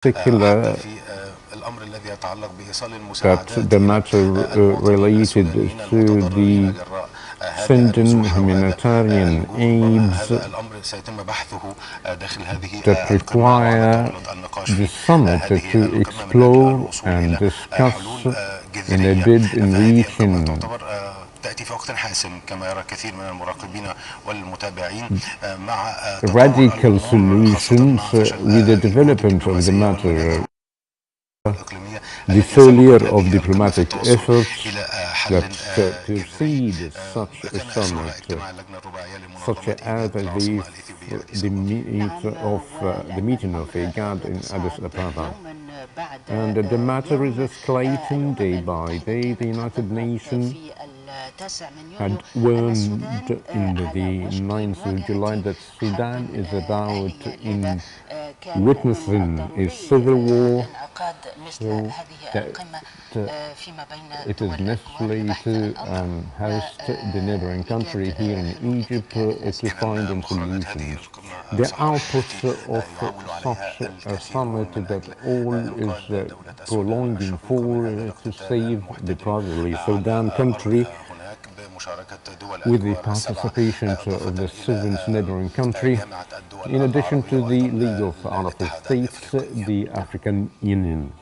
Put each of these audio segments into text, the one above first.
particular that the matter related to the sending humanitarian aids that require the summit to explore and discuss in a bid in reaching تأتي في وقت حاسم كما يرى كثير من المراقبين والمتابعين مع radical solutions with the development of the matter, the failure of diplomatic efforts that precede such a summit, such as the meeting of IGAD in Addis Ababa. And the matter is escalating day by day. The United Nations had warned in the 9th of July that Sudan is about in witnessing a civil war, so that it is necessary to host the neighboring country here in Egypt to find solutions. The outputs of such a summit that all is prolonging for to save the properly Sudan country with the participation of the 7th neighboring country, in addition to the League of Arab States, the African Union.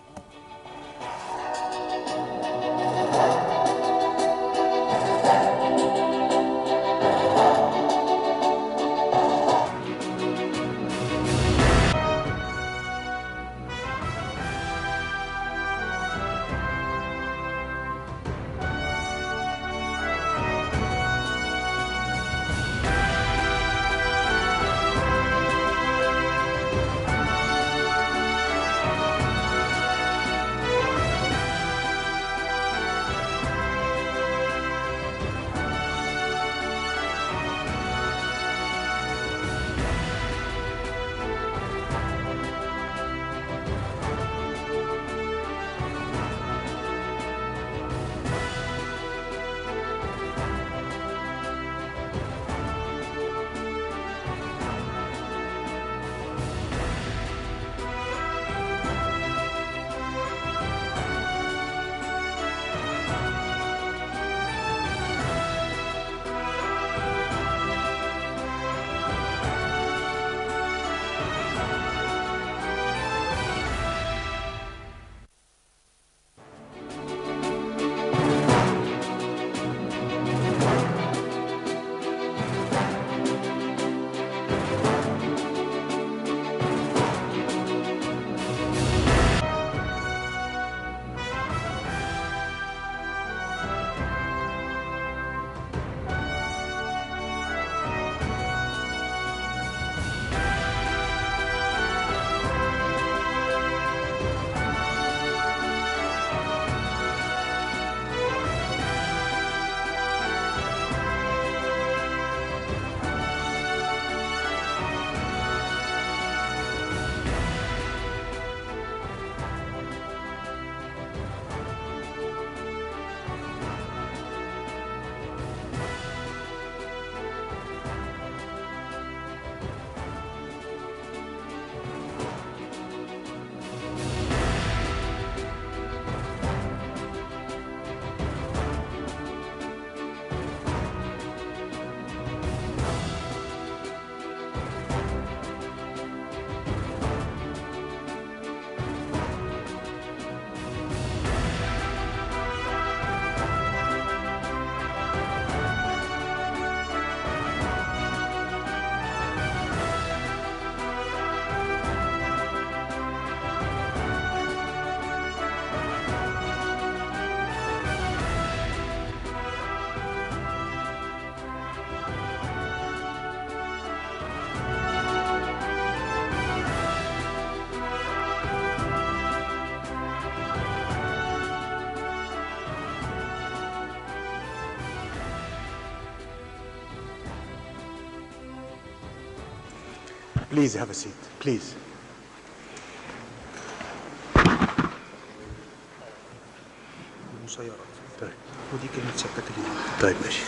Please have a seat, please. المسيرات. طيب. ودي كلمة سكتك دي. طيب ماشي.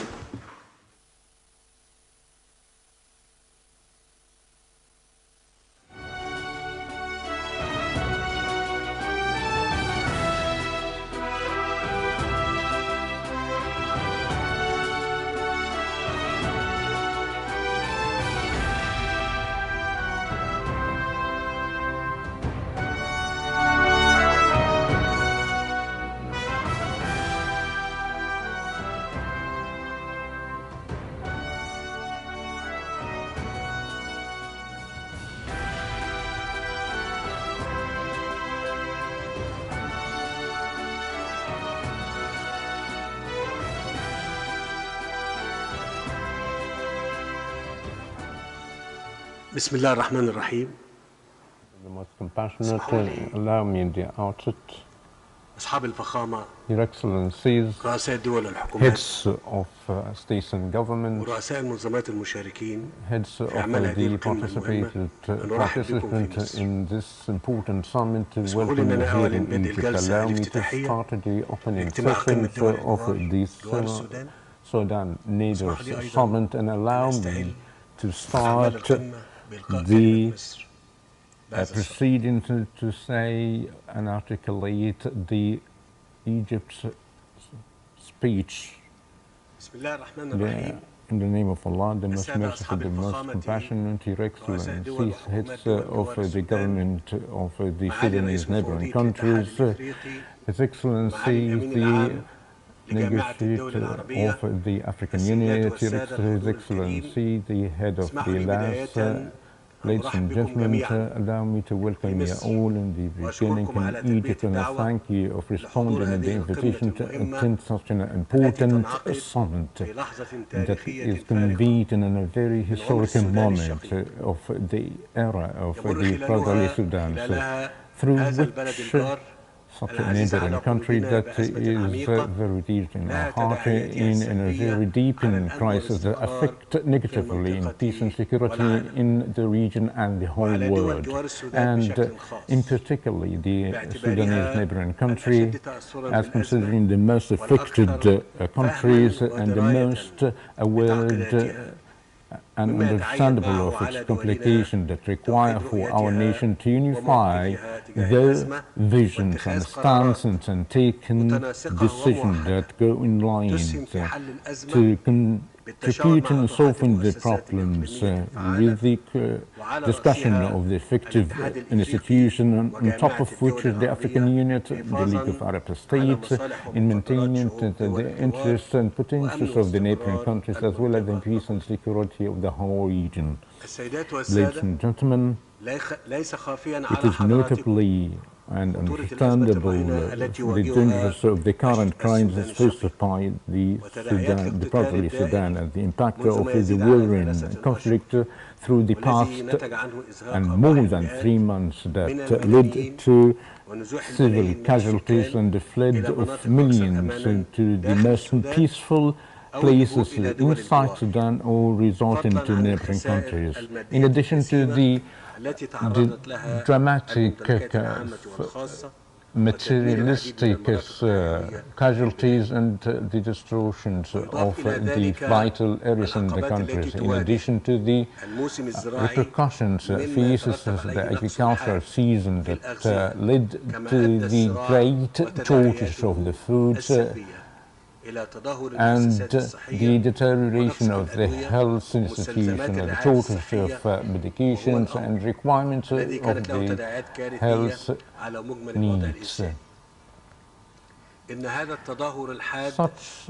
بسم الله الرحمن الرحيم. The most compassionate, allow me in the outset, أصحاب الفخامة، Your Excellencies, رؤساء الدول والحكومات، heads of states and governments, ورؤساء المنظمات المشاركين heads of في أعمال هذه the القمة المهمة، نرحب بكم في participants مصر. in this important summit. اسمحوا لي Welcome أن أنا here أعلن in بدء Egypt. الجلسة Allow me to الافتتاحية start the opening لاجتماع قمة sessions دول of جوار this السودان. Sudan اسمحوا Leaders لي أيضا Summit, and allow أن me أستهل to أعمال start القمة بإلقاء the كلمة مصر. proceeding to say and articulate the Egypt's speech. بسم الله الرحمن الرحيم. In the name of Allah, the most merciful, the most compassionate, Your Excellencies, heads of the government of the Sudanese neighboring countries, His Excellencies, the negotiator of the African Union, His Excellency, the head of the LAS, ladies and gentlemen, allow me to welcome you all in the beginning in Egypt, and I thank you of responding to the invitation to attend such an important summit that is convened in a very historical moment of the era of the brotherly Sudan, through which such a neighboring country that is very deep in our heart, in a very deep crisis that affect negatively in peace and security in the region and the whole world, and in particularly the Sudanese neighboring country, as considering the most affected countries and the most aware and understandable of its complications that require for our nation to unify their visions and stances and taken decisions that go in line to contribute in solving the problems with the discussion of the effective institution, on top of which is the African Union, the League of Arab States, in maintaining the interests and potentials of the neighboring countries, as well as the peace and security of the whole region. Ladies and gentlemen, it is notably and understandable the dangers of the current crisis faced by the Sudan, the brotherly Sudan, and the impact of the warring conflict through the past and more than 3 months that led to civil casualties and the flood of millions into the most peaceful places inside Sudan or resulting to neighboring countries. In addition to the dramatic materialistic casualties and the destructions of the vital areas in the countries, in addition to the repercussions faced the agricultural season that led to the great shortage of the foods and the deterioration of the health institution and the shortage of medications and requirements of the health needs. Such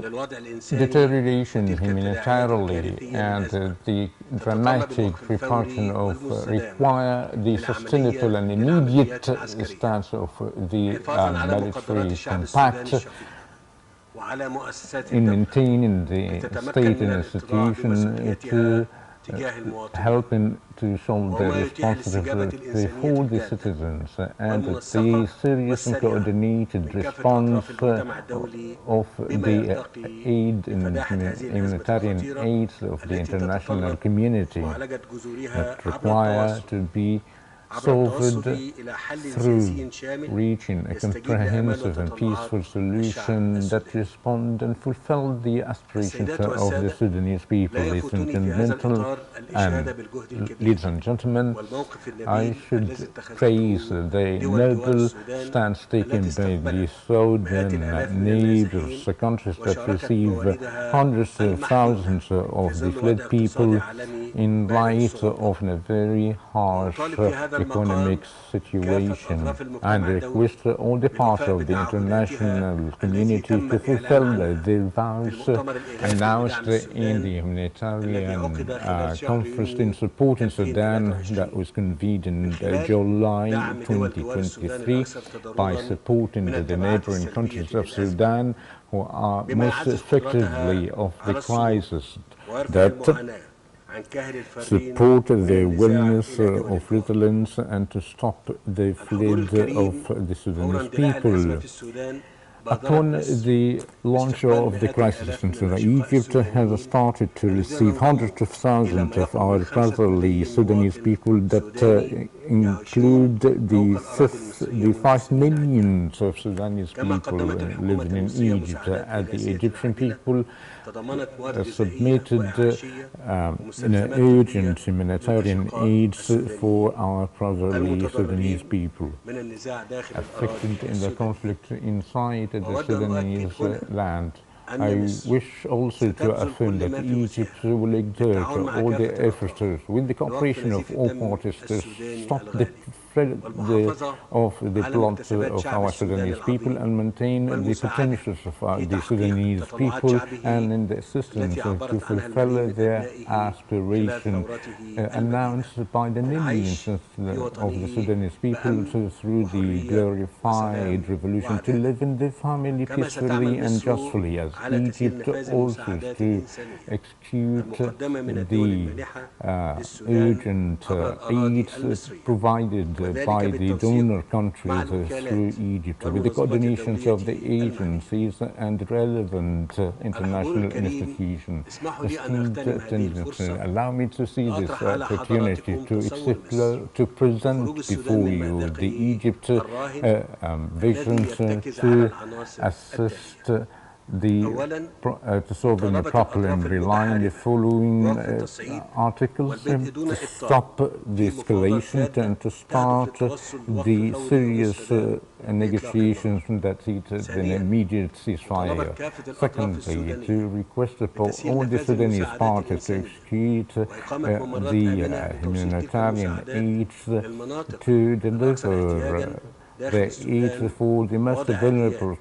deterioration humanitarily and the dramatic repercussion of require the sustainable and immediate stance of the military compact in maintaining the state and institution to helping to solve the responsibility for the citizens, and the serious and coordinated response of the aid and humanitarian aids of the international community that require to be solved through reaching a comprehensive and peaceful solution that respond and fulfill the aspirations of the Sudanese people. Ladies and gentlemen, I should praise the noble stance taken by the Sudan neighbors, countries that receive hundreds of thousands of the fled people in light of a very harsh economic situation, and request all the parts of the international community to fulfill their vows announced in the humanitarian conference in support in Sudan that was convened in July 2023 by supporting the neighboring countries of Sudan who are most effectively of the crisis that support their willingness of resilience and to stop the flight of the Sudanese people. Upon the launch of the crisis in Sudan, Egypt has started to receive hundreds of thousands of our brotherly Sudanese people that include the 5 million of Sudanese people living in Egypt. The Egyptian people submitted an urgent humanitarian aid for our brotherly Sudanese people affected in the conflict inside the Sudanese land. I wish also to affirm that Egypt will exert all the efforts with the cooperation of all parties to stop the spread of the blood of our Sudanese people and maintain the potentials of the Sudanese people and in the assistance to fulfill their aspiration announced by the millions of the Sudanese people through the glorified revolution to live in the family peacefully and justly, as Egypt also to execute the urgent aid provided by the donor countries through Egypt, with the coordinations of the agencies and relevant international institutions. Esteemed attendants, allow me to seize this opportunity to present before you the Egypt visions to assist to solving the problem, relying on the following articles to stop the escalation and to start the serious negotiations that lead to an immediate ceasefire. Secondly, to request for all the Sudanese parties to execute the humanitarian aid to deliver the aid for the most vulnerable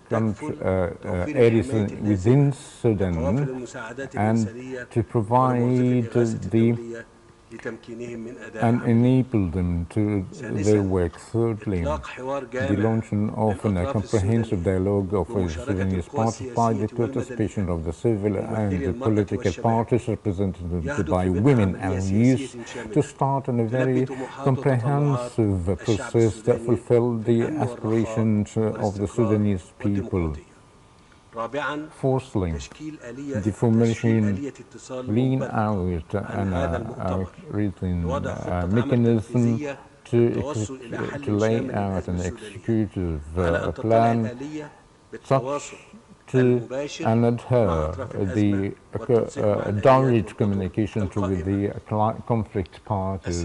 areas within Sudan and to provide and enable them to their work. Thirdly, the launching of a comprehensive dialogue of the Sudanese parties by the participation of the civil and the political parties represented by women and youth to start a very comprehensive process that fulfill the aspirations of the Sudanese people. Fourthly, the formation, lean out and written mechanism to lay out an executive plan such to and adhere the direct communication with the conflict parties.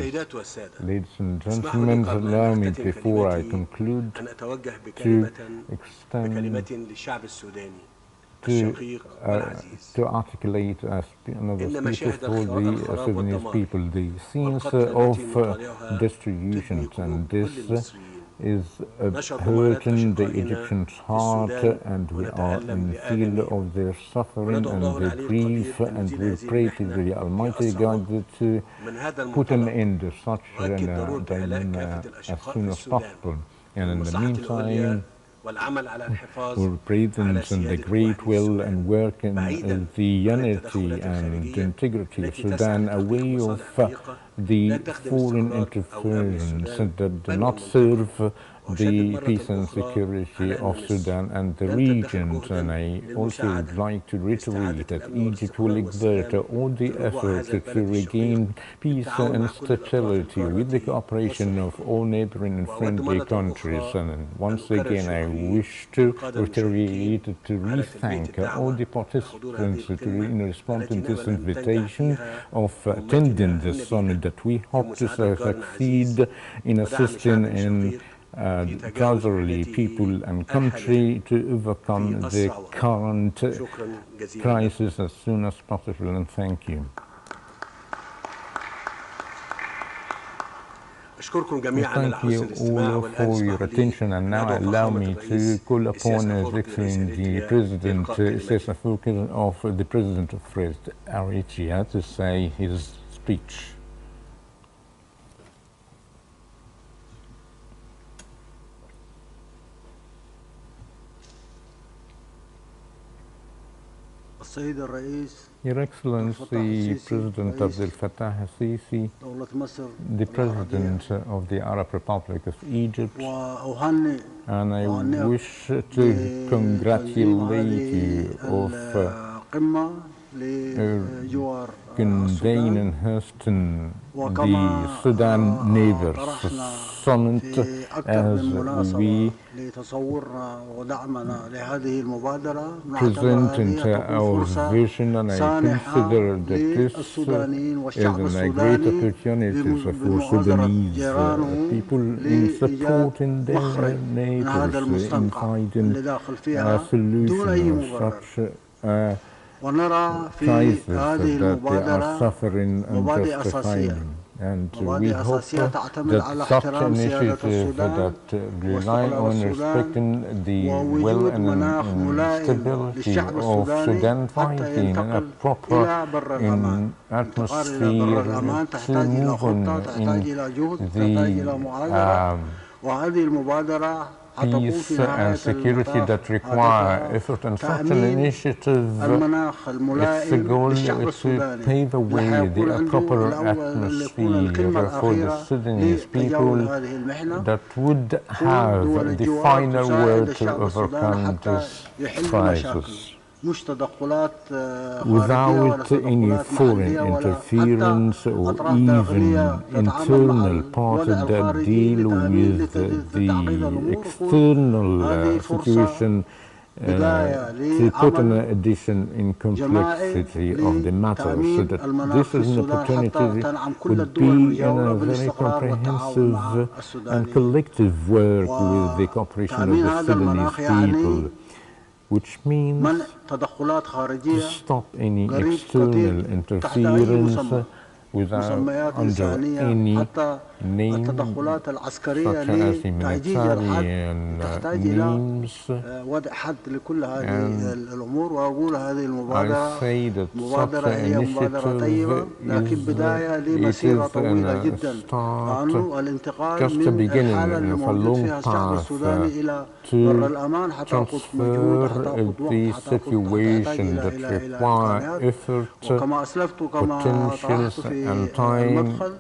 Ladies and gentlemen, allow me before I conclude to extend to articulate another speech for the Sudanese people the scenes of distribution, and this is hurting the Egyptians' heart, and we are in feel of their suffering and their grief, and we pray to the Almighty God to put an end to such dilemma as soon as possible. And in the meantime, we're present in the great will and work in the unity and integrity of Sudan, away of the foreign interference that do not serve the peace and security of Sudan and the region. And I also would like to reiterate that Egypt will exert all the efforts to regain peace and stability with the cooperation of all neighboring and friendly countries. And once again, I wish to reiterate, to re-thank all the participants in responding to this invitation of attending this summit, that we hope to succeed in assisting in brotherly people and country to overcome the current crisis as soon as possible. And thank you. Thank you all for your attention, and now allow me to call upon His Excellency President Testafuk of the President of Arabia to say his speech. السيد الرئيس Your Excellency, President Abdel Fattah al-Sisi, دولة مصر the President of the Arab Republic of Egypt, وأهنئ and I wish to congratulate you of القمة لجوار convening Houston the Sudan Neighbors Summit as we لتصورنا ودعمنا لهذه المبادرة present our vision, and I consider that this is a great opportunity for Sudanese people in supporting their neighbors in finding a solution of such ونرى في crisis هذه that they are المبادرة suffering مبادئ أساسية unjustifiably. And we مبادئ hope أساسية تعتمد على that such احترام سيادة initiatives السودان that rely واستقلال on السودان respecting the will ووجود and مناخ ملائم stability للشعب of السوداني Sudan حتى fighting a ينتقل proper إلى بر الأمان. الانتقال إلى بر الأمان atmosphere تحتاج to إلى move on خطة، تحتاج إلى جهد، in تحتاج إلى معادلة، the وهذه المبادرة حتقوم peace في and نهاية security المطاف that require هدفها effort, and such an تأمين initiative, المناخ its الملائم goal للشعب is to السوداني pave the way, اللي حيكون the عنده proper اللي يكون الكلمة atmosphere for the الأخيرة Sudanese لتجاوز people هذه المحنة. that would كل دول have the الجوار final تساعد word to الشعب السوداني overcome حتى this يحل مشاكل، crisis مش تدخلات خارجية ولا without any تدخلات foreign محلية ولا حتى interference or أطراف even داخلية تتعامل مع internal parties الوضع that الخارجي deal لتأمين with لتعقيد the الأمور. external هذه فرصة situation بداية to put an لعمل addition in complexity of the matter, so لتأمين that المناخ this في is an السودان حتى opportunity تنعم كل would الدول be in المجاورة a very بالاستقرار والتعاون مع comprehensive and السودانيين. collective work with the cooperation of وتأمين the هذا المناخ Sudanese يعني people, which means منع تدخلات to خارجية stop any قريب external كثير تحت أي interference مسمى، without مسميات under إنسانية، any حتى name التدخلات العسكرية such as لتعجيز الحد humanitarian تحتاج إلى names. وضع حد لكل هذه الأمور. وأقول هذه المبادرة I say that such مبادرة an هي مبادرة طيبة، initiative لكن بداية لمسيرة طويلة جدا، لأنه الانتقال من الحالة اللي موجود فيها الشعب السوداني إلى بر الأمان حتأخذ مجهود، حتأخذ وقت، حتحتاج إلى إمكانيات. وكما أسلفت وكما طرحت في المدخل،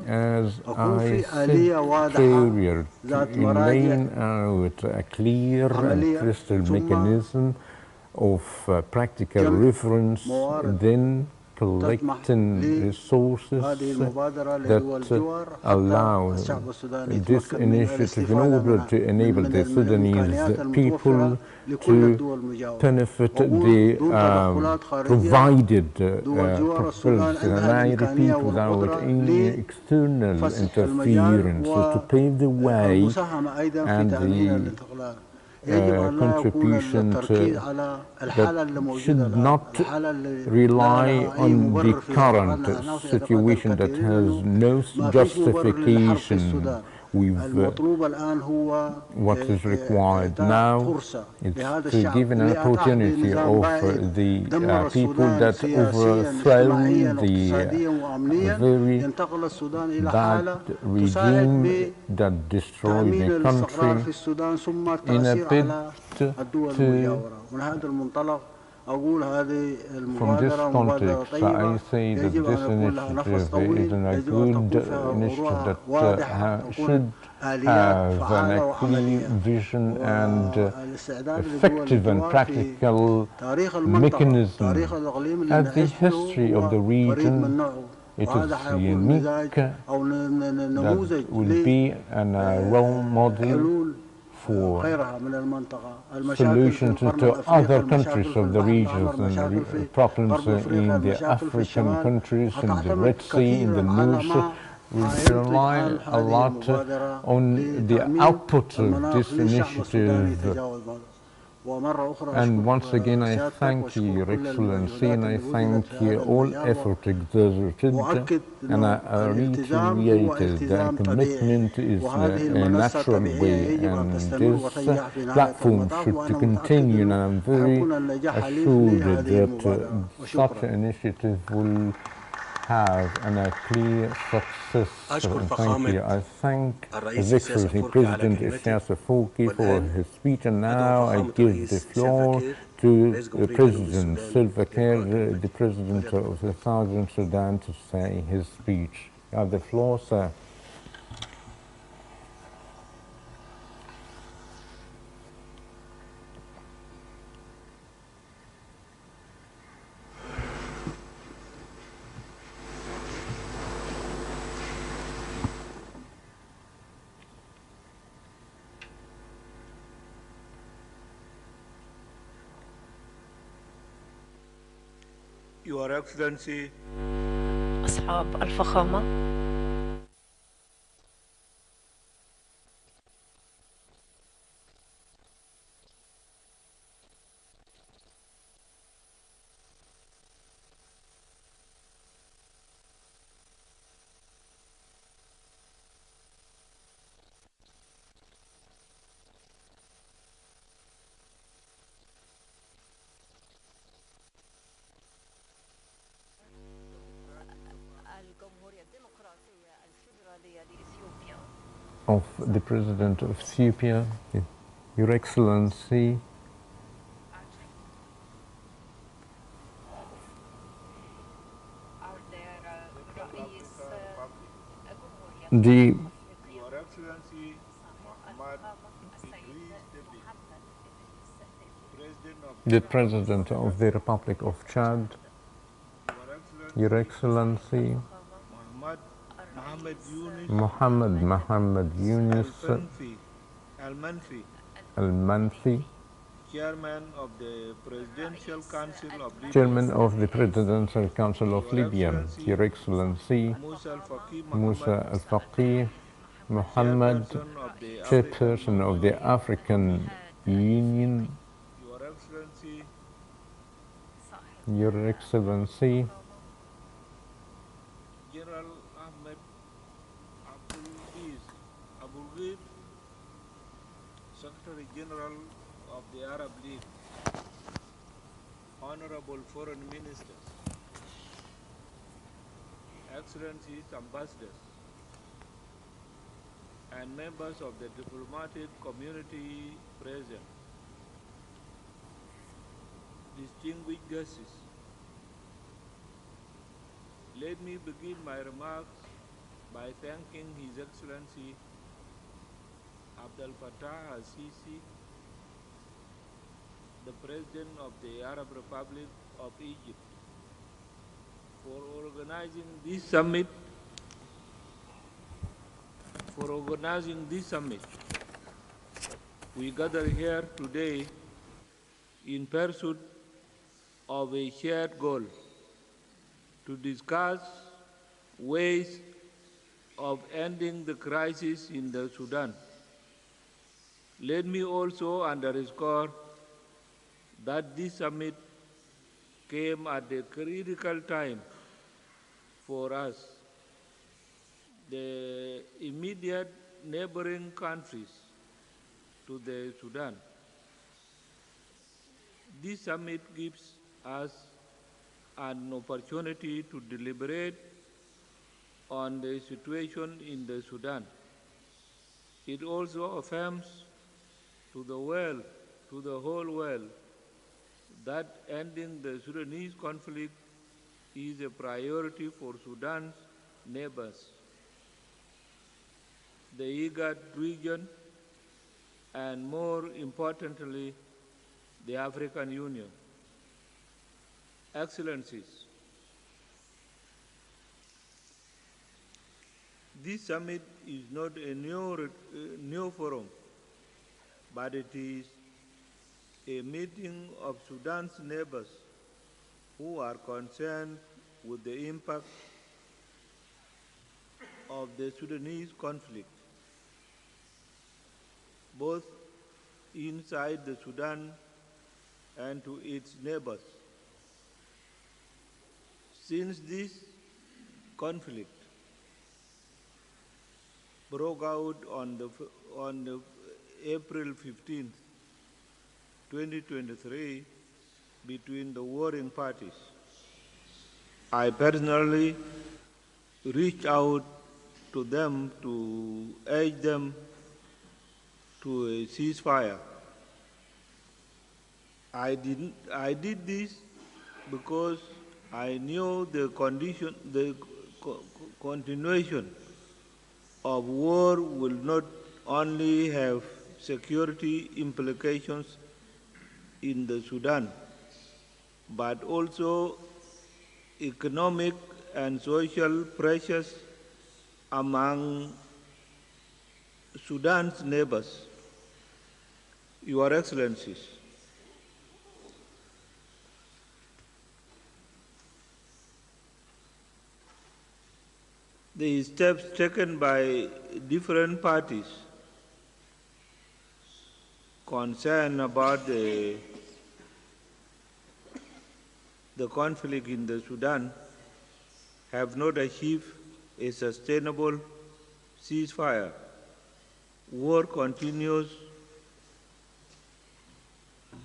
يكون في آلية واضحة ذات مراجع out a clear and عملية، crystal ثم mechanism of practical reference, then collecting resources هذه المبادرة that لدول الجوار allow حتى الشعب السوداني this يتمكن من initiative in الاستفادة order to enable من the الإمكانيات Sudanese المتوفرة people لكل الدول المجاورة. benefit وأقول the دون تدخلات خارجية provided دول جوار السودان عندها I الإمكانية repeat, without والقدرة any external لفسح المجال interference, so to pave the way والمساهمة أيضا في and تأمين the الانتقالات. يجب أن لا يكون التركيز على الحالة اللي موجودة should الآن، not الحالة اللي rely لا لها أي on the مبرر في current ظهرنا. في situation that has no ما فيش مبرر للحرب في justification السودان. with المطلوب الآن هو what is required إعطاء now. فرصة It's لهذا to الشعب give an اللي أتاح opportunity بنظام of بائد the دمر people السودان that سياسيا overthrow اجتماعيا the واقتصاديا وأمنيا، very ينتقل السودان إلى bad حالة تساعد regime that destroyed بتأمين the الاستقرار في country السودان ثم in a التأثير bid على الدول to المجاورة. من هذا المنطلق أقول هذه From this المبادرة مبادرة context, طيبة، I say that يجب this أن يكون لها نفس initiative طويل، is a يجب أن good تكون فيها initiative رؤى that واضحة، تكون should آليات have فعالة a clear وعملية. vision and والاستعداد لدول effective and الجوار في practical تاريخ المنطقة، mechanism. تاريخ الإقليم اللي As the نعيش فيه history of هو the فريد region, من نوعه، it وهذا is حيكون مزاج unique أو نموذج that will be a role model لحلول for غيرها من المنطقة. المشاكل في solutions القرن to الأفريقي، other المشاكل countries في of the البحر regions الأحمر، مشاكل في and problems غرب أفريقيا، in the المشاكل في African الشمال، countries, in the هتعتمد Red Sea, in the كثيرا على North, ما we rely a lot on the output of this initiative. And once again, I thank you, Your Excellency, and I thank all effort exerted, and I reiterate that commitment is a natural way, and this platform should continue, and I'm very assured that such an initiative will have a clear success. Thank you. I thank His Excellency President Isaias Afwerki for his speech, and now I give the floor to President Salva Kiir, the President of the Southern Sudan, to say his speech. You have the floor, sir. Your Excellency, أصحاب الفخامة، of the President of Ethiopia, Your Excellency, the Your Excellency Muhammad President of the Republic of Chad, Your Excellency Mohammed Yunus Al-Manfi, Chairman of the Presidential Council of Libya, Chairman of the Presidential Council of Libya, Your Excellency Musa Al-Faqih Mohammed, Chairperson of the African Union, Your Excellency Your Excellency General Ahmed Abul-Gheith, Secretary General of the Arab League, Honorable Foreign Ministers, Excellencies, Ambassadors, and members of the diplomatic community present, distinguished guests, let me begin my remarks by thanking His Excellency Abdel Fattah al-Sisi, the President of the Arab Republic of Egypt, for organizing this summit. We gather here today in pursuit of a shared goal to discuss ways of ending the crisis in the Sudan. Let me also underscore that this summit came at a critical time for us. The immediate neighboring countries to the Sudan. This summit gives us an opportunity to deliberate on the situation in the Sudan. It also affirms to the whole world, that ending the Sudanese conflict is a priority for Sudan's neighbors, the IGAD region, and more importantly, the African Union. Excellencies, this summit is not a new forum, but it is a meeting of Sudan's neighbors who are concerned with the impact of the Sudanese conflict, both inside the Sudan and to its neighbors. Since this conflict broke out on April 15, 2023, between the warring parties, I personally reached out to them to urge them to a ceasefire. I did this because I knew the continuation of war will not only have security implications in the Sudan, but also economic and social pressures among Sudan's neighbors. Your Excellencies, the steps taken by different parties concerned about the conflict in the Sudan have not achieved a sustainable ceasefire. War continues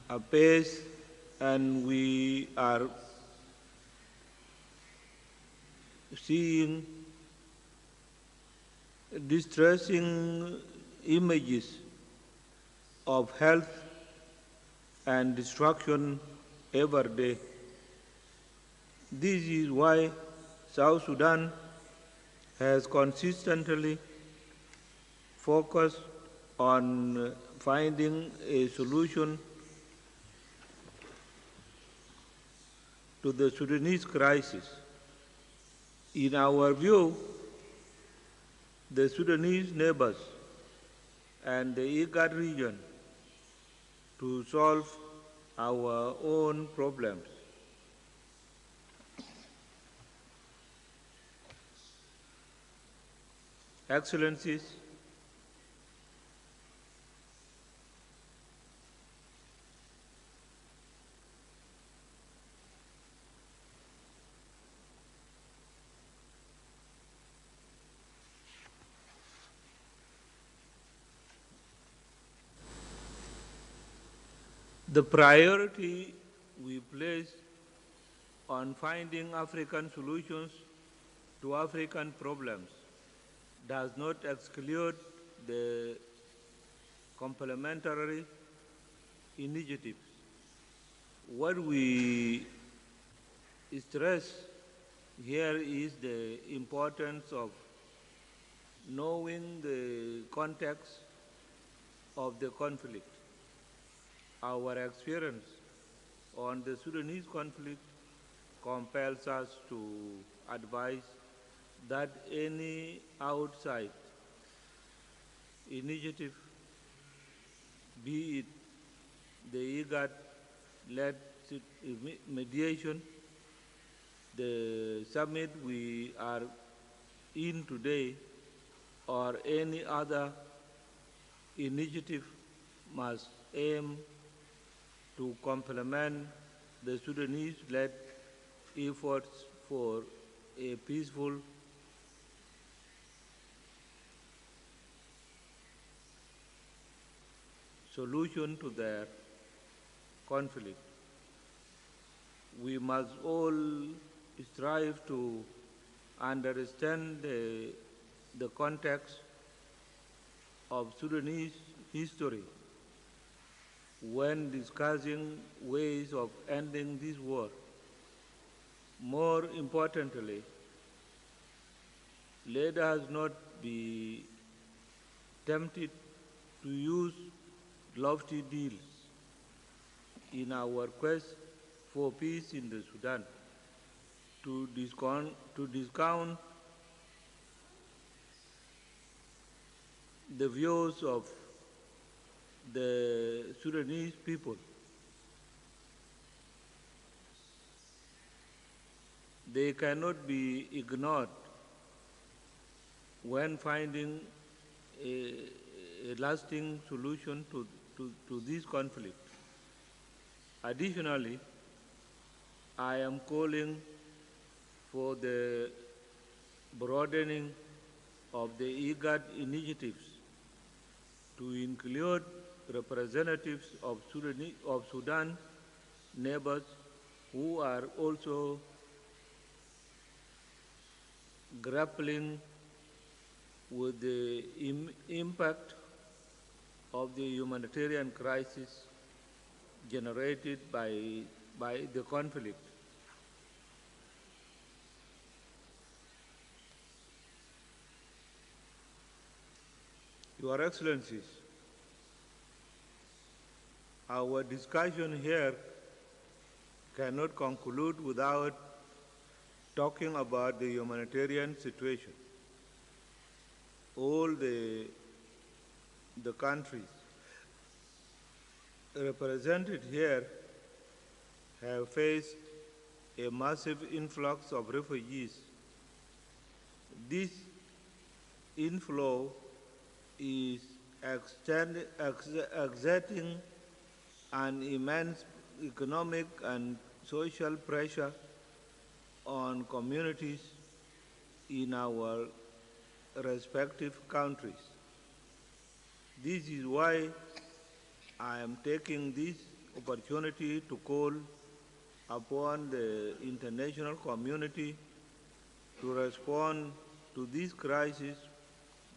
apace, and we are seeing distressing images of health and destruction every day. This is why South Sudan has consistently focused on finding a solution to the Sudanese crisis. In our view, the Sudanese neighbors and the IGAD region to solve our own problems. Excellencies, the priority we place on finding African solutions to African problems does not exclude the complementary initiatives. What we stress here is the importance of knowing the context of the conflict. Our experience on the Sudanese conflict compels us to advise that any outside initiative, be it the IGAD-led mediation, the summit we are in today, or any other initiative must aim to complement the Sudanese-led efforts for a peaceful solution to their conflict. We must all strive to understand the context of Sudanese history when discussing ways of ending this war. More importantly, let us not be tempted to use lofty deals in our quest for peace in the Sudan to discount the views of the Sudanese people. They cannot be ignored when finding a lasting solution to this conflict. Additionally, I am calling for the broadening of the IGAD initiatives to include representatives of Sudan neighbors who are also grappling with the impact of the humanitarian crisis generated by the conflict. Your Excellencies, our discussion here cannot conclude without talking about the humanitarian situation. All the countries represented here have faced a massive influx of refugees. This inflow is exerting an immense economic and social pressure on communities in our respective countries. This is why I am taking this opportunity to call upon the international community to respond to this crisis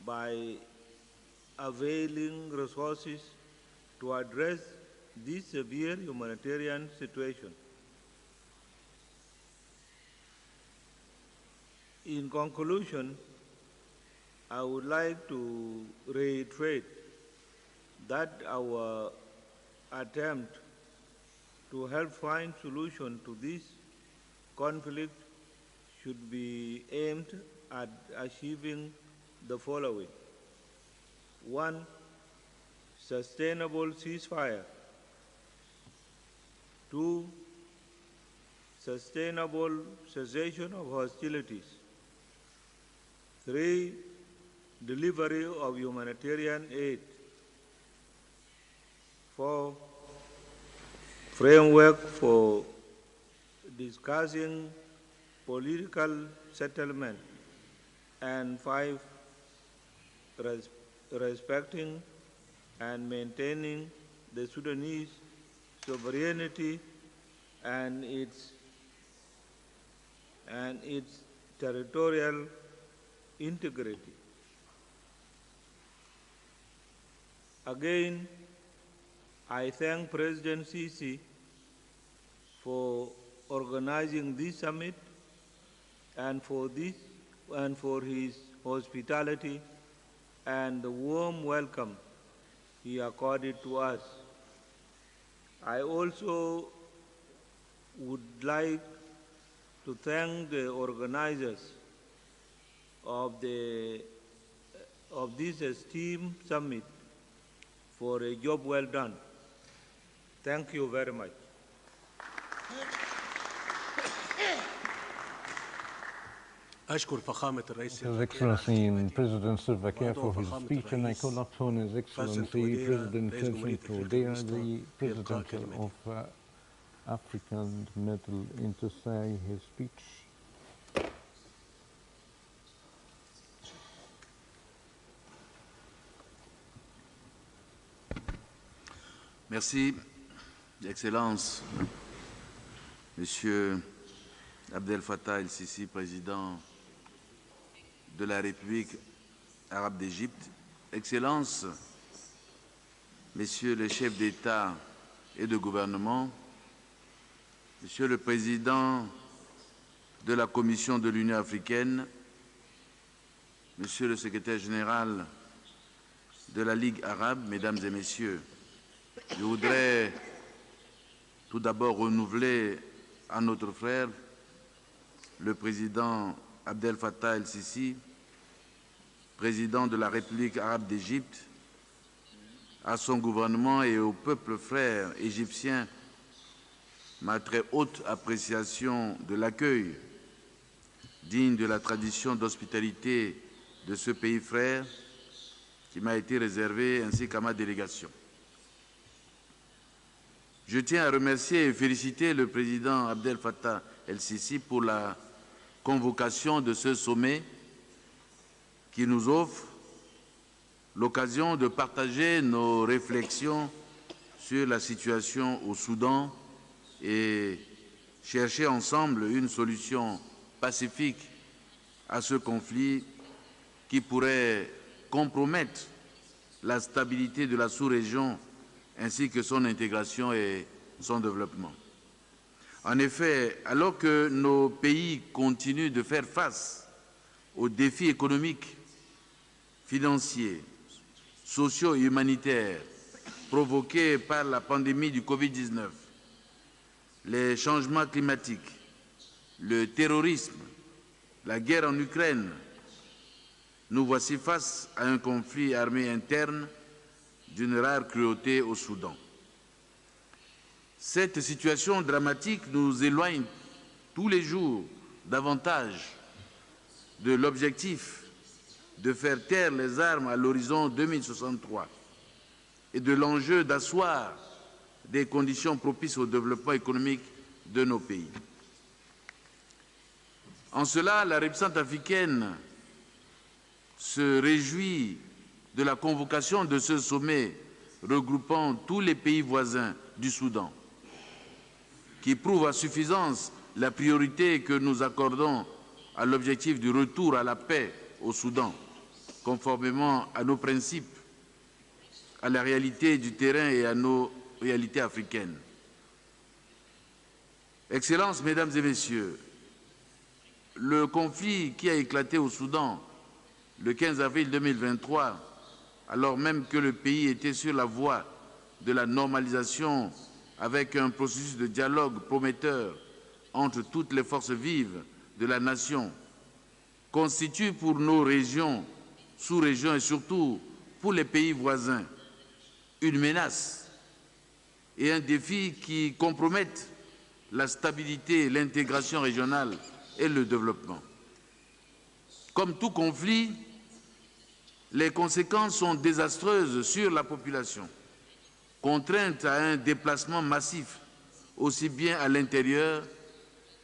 by availing resources to address this severe humanitarian situation. In conclusion, I would like to reiterate that our attempt to help find solution to this conflict should be aimed at achieving the following. 1. Sustainable ceasefire. 2. Sustainable cessation of hostilities. 3. Delivery of humanitarian aid. 4. Framework for discussing political settlement. And 5. Respecting and maintaining the Sudanese sovereignty and its territorial integrity. Again, I thank President Sisi for organizing this summit and for his hospitality and the warm welcome he accorded to us. I also would like to thank the organizers of this esteemed summit for a job well done. Thank you very much. His Excellency President Salva Kiir for his speech, and I call upon His Excellency President Todea, the President of African Middle East, to say his speech. Merci, Excellence, Monsieur Abdel Fattah el-Sisi, Président de la République arabe d'Égypte, Excellences, Messieurs les chefs d'État et de gouvernement, Monsieur le Président de la Commission de l'Union africaine, Monsieur le Secrétaire général de la Ligue arabe, Mesdames et Messieurs, je voudrais tout d'abord renouveler à notre frère, le président Abdel Fattah el-Sisi, président de la République arabe d'Égypte, à son gouvernement et au peuple frère égyptien, ma très haute appréciation de l'accueil digne de la tradition d'hospitalité de ce pays frère qui m'a été réservé, ainsi qu'à ma délégation. Je tiens à remercier et féliciter le président Abdel Fattah el-Sisi pour la convocation de ce sommet qui nous offre l'occasion de partager nos réflexions sur la situation au Soudan et chercher ensemble une solution pacifique à ce conflit qui pourrait compromettre la stabilité de la sous-région ainsi que son intégration et son développement. En effet, alors que nos pays continuent de faire face aux défis économiques, financiers, sociaux et humanitaires provoqués par la pandémie du Covid-19, les changements climatiques, le terrorisme, la guerre en Ukraine, nous voici face à un conflit armé interne d'une rare cruauté au Soudan. Cette situation dramatique nous éloigne tous les jours davantage de l'objectif de faire taire les armes à l'horizon 2063 et de l'enjeu d'asseoir des conditions propices au développement économique de nos pays. En cela, la République centrafricaine se réjouit de la convocation de ce sommet regroupant tous les pays voisins du Soudan, qui prouve à suffisance la priorité que nous accordons à l'objectif du retour à la paix au Soudan, conformément à nos principes, à la réalité du terrain et à nos réalités africaines. Excellences, Mesdames et Messieurs, le conflit qui a éclaté au Soudan le 15 avril 2023, alors même que le pays était sur la voie de la normalisation avec un processus de dialogue prometteur entre toutes les forces vives de la nation, constitue pour nos régions, sous-régions et surtout pour les pays voisins une menace et un défi qui compromettent la stabilité, l'intégration régionale et le développement. Comme tout conflit, les conséquences sont désastreuses sur la population, contrainte à un déplacement massif, aussi bien à l'intérieur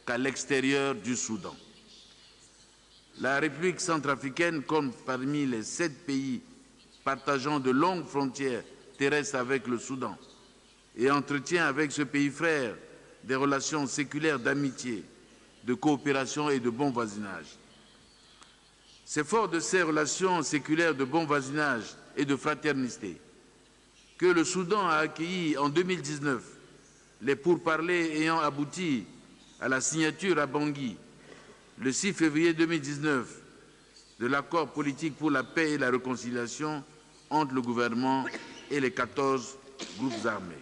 qu'à l'extérieur du Soudan. La République centrafricaine compte parmi les 7 pays partageant de longues frontières terrestres avec le Soudan et entretient avec ce pays frère des relations séculaires d'amitié, de coopération et de bon voisinage. C'est fort de ces relations séculaires de bon voisinage et de fraternité que le Soudan a accueilli en 2019 les pourparlers ayant abouti à la signature à Bangui, le 6 février 2019, de l'accord politique pour la paix et la réconciliation entre le gouvernement et les 14 groupes armés.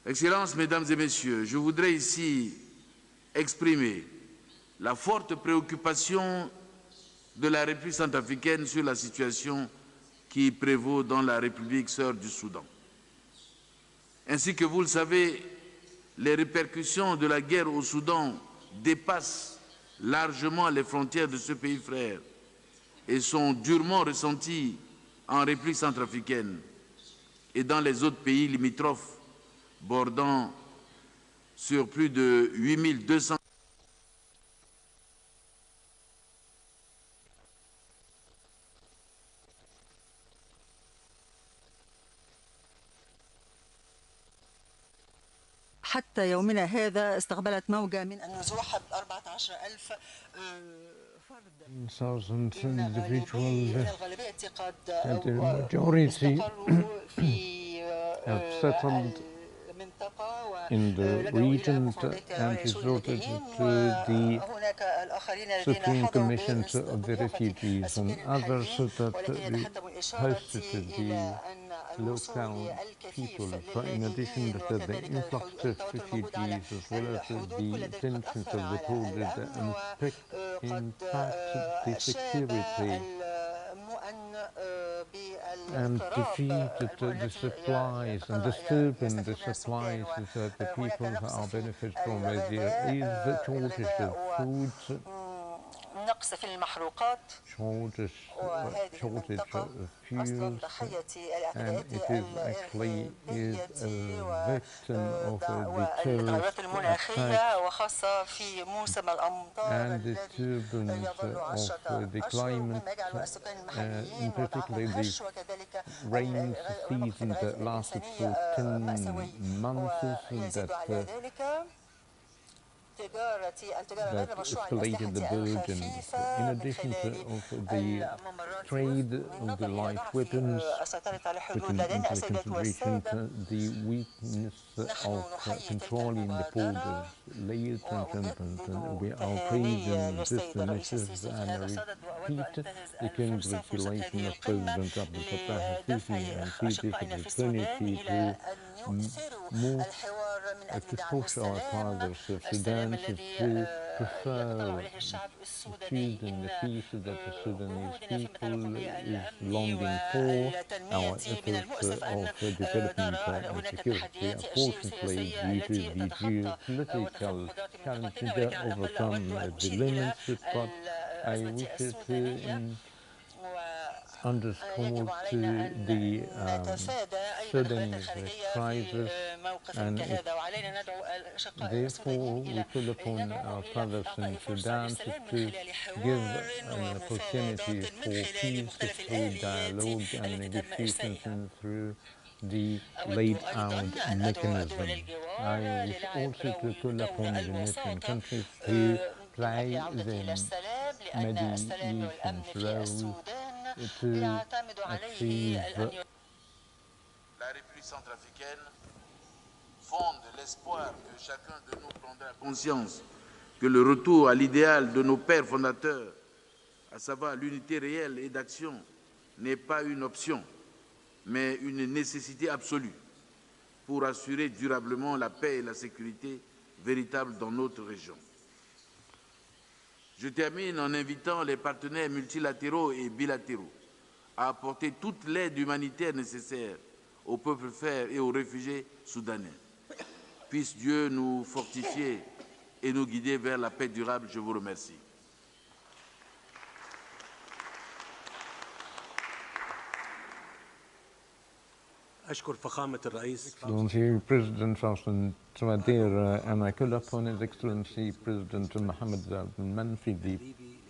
Excellences, Mesdames et Messieurs, je voudrais ici exprimer la forte préoccupation de la République centrafricaine sur la situation qui prévaut dans la République sœur du Soudan. Ainsi que vous le savez, les répercussions de la guerre au Soudan dépassent largement les frontières de ce pays frère et sont durement ressenties en République centrafricaine et dans les autres pays limitrophes bordant sur plus de 8200 حتى يومنا هذا استقبلت موجة من النزوح 14,000 فرد من الغالبية قد استقروا في in the region and resorted to the Supreme Commission of the Refugees and others that hosted the local people. But in addition to the influx of refugees as well as the tensions of the border impacted the security and defeated the supplies and disturbing the supplies that the people are benefiting from. There is a shortage of food, نقص في المحروقات shortage of fuels, and it is actually a victim of the terrorist المناخية وخاصة في موسم الأمطار and the turbulence of the climate, in particular the rain season that lasted for 10 months, that that escalated the burden. In addition to also the trade of the light weapons, taking into consideration the weakness of controlling the borders. Ladies and gentlemen, we are praising this initiative and repeat the congratulations of President Abdel Fattah al-Sisi and seize this opportunity to push our brothers of Sudan to prefer choosing the peace that the Sudanese people is longing for. Our efforts of development and security, unfortunately, due to the geopolitical challenges, overcome the limits, but I wish to underscore to the Sudanese crisis, and therefore we call upon our brothers in Sudan to give an opportunity for peace through dialogue and negotiations and through the laid out mechanism. I wish also to call upon the neighboring countries to play the mediation role to achieve. La République centrafricaine fonde l'espoir que chacun de nous prendra conscience que le retour à l'idéal de nos pères fondateurs, à savoir l'unité réelle et d'action, n'est pas une option, mais une nécessité absolue pour assurer durablement la paix et la sécurité véritables dans notre région. Je termine en invitant les partenaires multilatéraux et bilatéraux à apporter toute l'aide humanitaire nécessaire aux peuples frères et aux réfugiés soudanais. Puisse Dieu nous fortifier et nous guider vers la paix durable. Je vous remercie. أشكر فخامة الرئيس. President Hassan Tawadir, and I call upon His Excellency President Mohammed al-Manfi, the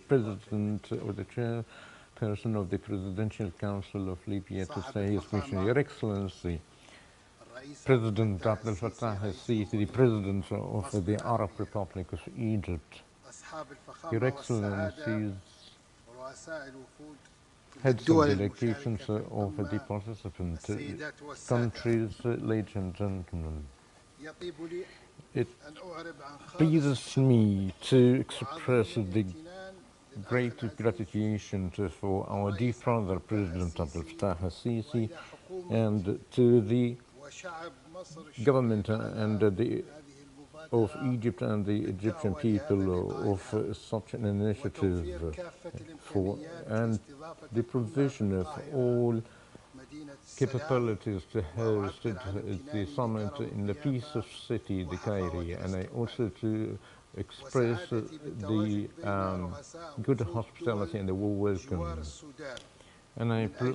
President or the Chairperson of the Presidential Council of Libya, to say his mission. Your Excellency, President Abdel Fattah al-Sisi, the President of the Arab Republic of Egypt, Your Excellencies, heads of delegations of the participant countries, ladies and gentlemen, it pleases me to express the great gratitude for our dear father, President Abdel Fattah al-Sisi, and to the government and of Egypt and the Egyptian people of such an initiative and the provision of all capabilities to host the summit in the peaceful city, the Cairo, and I also to express the good hospitality and the warm welcome. And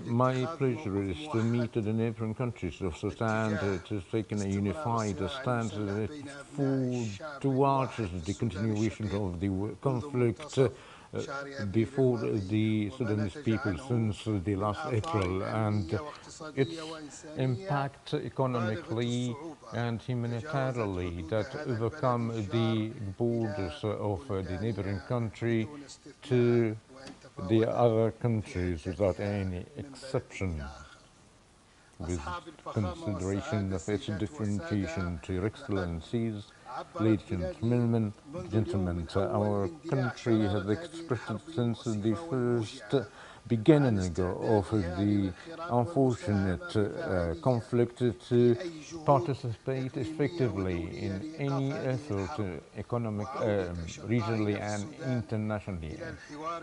my pleasure is to meet the neighboring countries of Sudan to take a unified stand towards the continuation of the conflict before the Sudanese people since the last April, and its impact economically and humanitarily that overcome the borders of the neighboring country to the other countries without any exception, with consideration of its differentiation. To Your Excellencies, ladies and gentlemen, our country has expressed since the first beginning of the unfortunate conflict to participate effectively in any effort, economic, regionally and internationally,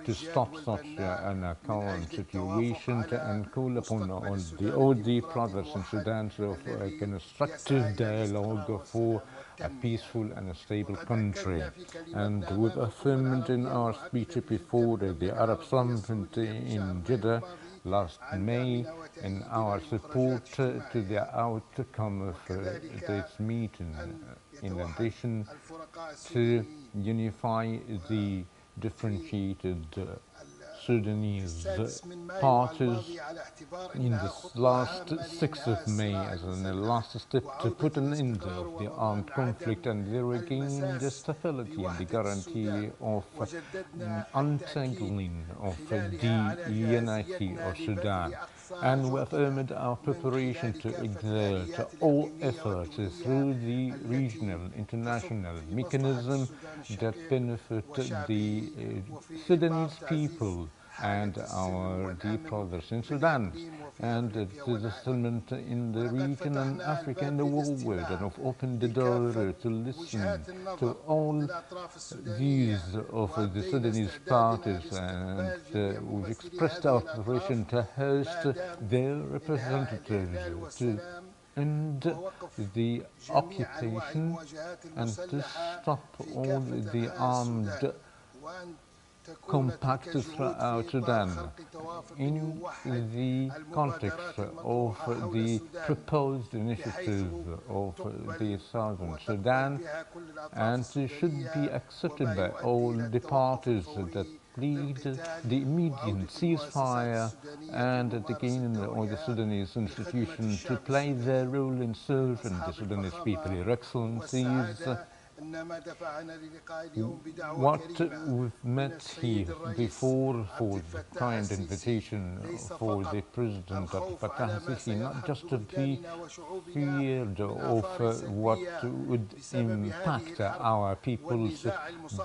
to stop such an current situation and call upon all the brothers in Sudan of a constructive dialogue for a peaceful and a stable country. And we've affirmed in our speech before the Arab Summit in Jeddah last May in our support to the outcome of this meeting, in addition to unify the differentiated Sudanese parties in this last 6th of May as a last step to put an end to the armed conflict and there again the stability and the guarantee of untangling of the unity of Sudan. And we affirmed our preparation to exert all efforts through the regional, international mechanism that benefit the Sudanese people and our dear brothers in Sudan, and the settlement in the region and Africa and the world, and have opened the door to listen to all views of the Sudanese parties, and we've expressed our preparation to host their representatives to end the occupation and to stop all the armed compacts throughout Sudan in the context of the proposed initiative of the Southern Sudan, and should be accepted by all the parties that plead the immediate ceasefire and again all the Sudanese institutions to play their role in serving the Sudanese people. Your Excellencies, what we've met here before for the kind invitation for the President Abdel Fattah al-Sisi, not just to be feared of what would impact our peoples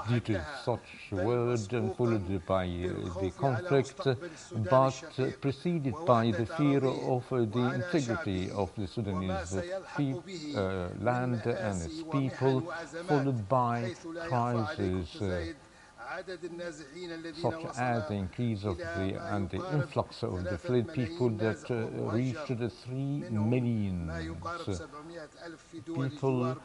due to such word and followed by the conflict, but preceded by the fear of the integrity of the Sudanese land and its people, followed by crises such as the increase of the influx of the fled people that reached the 3 million people,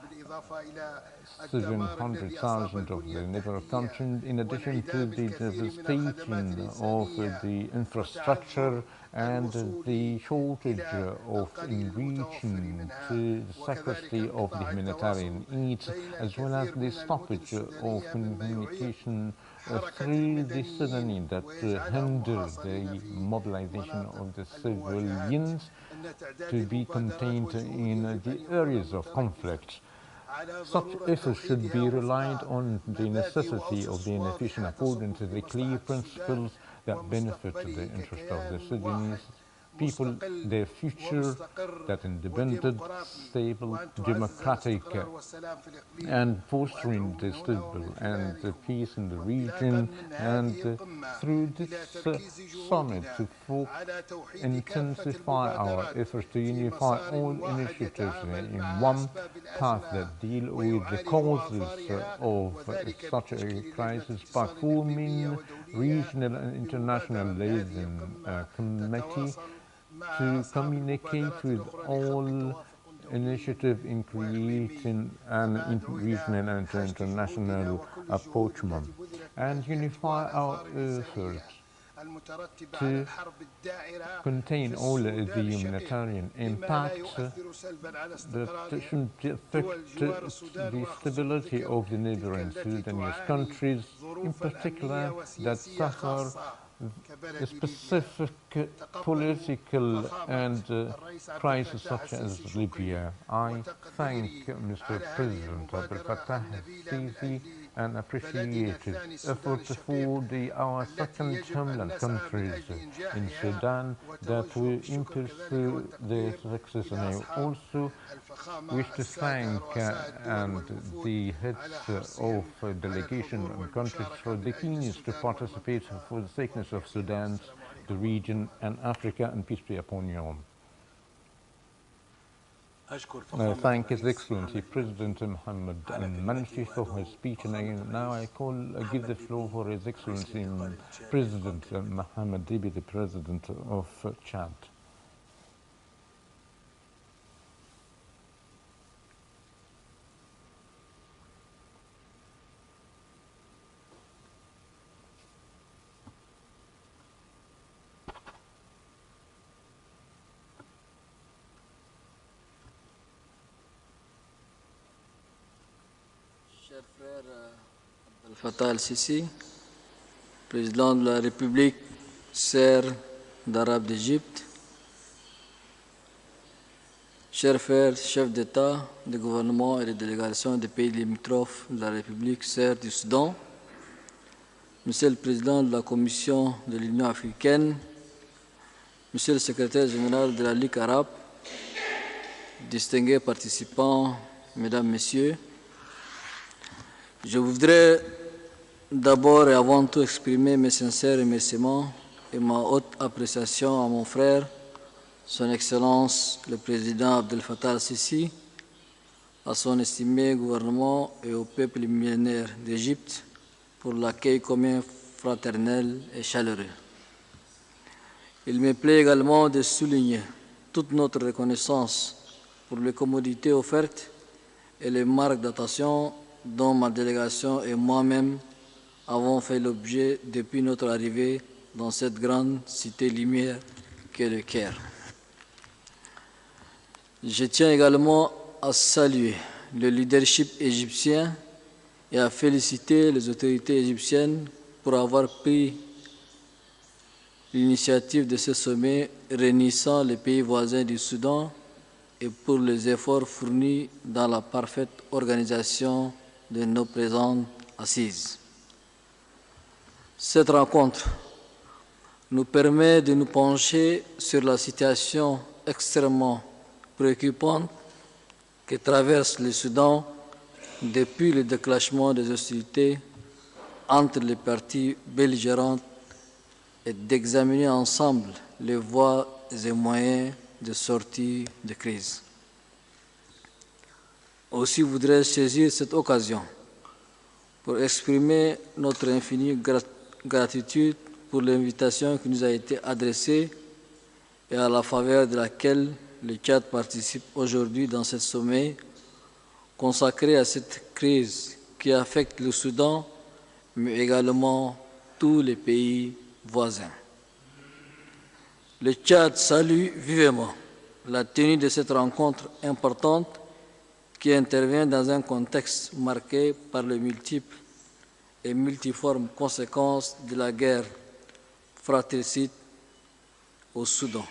700,000 of the neighboring countries, in addition to the devastation of the infrastructure and the shortage of reaching to the scarcity of the humanitarian aid, as well as the stoppage of communication through the Sudanese that hinder the mobilization of the civilians to be contained in the areas of conflict. Such efforts should be relied on the necessity of being efficient according to the clear principles that benefit the interest of the Sudanese people, their future, that independent, stable, democratic, and fostering the stable and the peace in the region, and through this summit to intensify our efforts to unify all initiatives in one path that deal with the causes of such a crisis by forming regional and international liaison committee to communicate with all initiative in creating an regional and international approachment and unify our efforts to contain all the humanitarian impacts that should affect the stability of the neighboring Sudanese countries, in particular that suffer specific political and crises such as Libya. I thank Mr. President Abdel Fattah al-Sisi and appreciate his efforts for our second homeland countries in Sudan that will pursue their success. And I also wish to thank the heads of delegation and countries for the keenness to participate for the sake of Sudan, the region, and Africa, and peace be upon you all. I thank His Excellency President Mohammed al-Manfi for his speech, and now I give the floor for His Excellency President Mohammed Dibi, the President of Chad. Cher frère Abdel Fattah al-Sisi, président de la République sœurs d'Arabes d'Égypte, chers frères, chefs d'État, de gouvernement et de délégation des pays limitrophes de la République sœur du Soudan, Monsieur le Président de la Commission de l'Union africaine, Monsieur le Secrétaire général de la Ligue arabe, distingués participants, Mesdames, Messieurs, je voudrais d'abord et avant tout exprimer mes sincères remerciements et ma haute appréciation à mon frère, Son Excellence le Président Abdel Fattah al-Sisi, à son estimé gouvernement et au peuple millénaire d'Égypte pour l'accueil commun fraternel et chaleureux. Il me plaît également de souligner toute notre reconnaissance pour les commodités offertes et les marques d'attention dont ma délégation et moi-même avons fait l'objet depuis notre arrivée dans cette grande cité lumière qu'est le Caire. Je tiens également à saluer le leadership égyptien et à féliciter les autorités égyptiennes pour avoir pris l'initiative de ce sommet réunissant les pays voisins du Soudan et pour les efforts fournis dans la parfaite organisation de nos présentes assises. Cette rencontre nous permet de nous pencher sur la situation extrêmement préoccupante que traverse le Soudan depuis le déclenchement des hostilités entre les parties belligérantes et d'examiner ensemble les voies et moyens de sortie de crise. Aussi voudrais-je saisir cette occasion pour exprimer notre infinie gratitude pour l'invitation qui nous a été adressée et à la faveur de laquelle le Tchad participe aujourd'hui dans ce sommet consacré à cette crise qui affecte le Soudan, mais également tous les pays voisins. Le Tchad salue vivement la tenue de cette rencontre importante qui intervient dans un contexte marqué par les multiples et multiformes conséquences de la guerre fratricide au Soudan.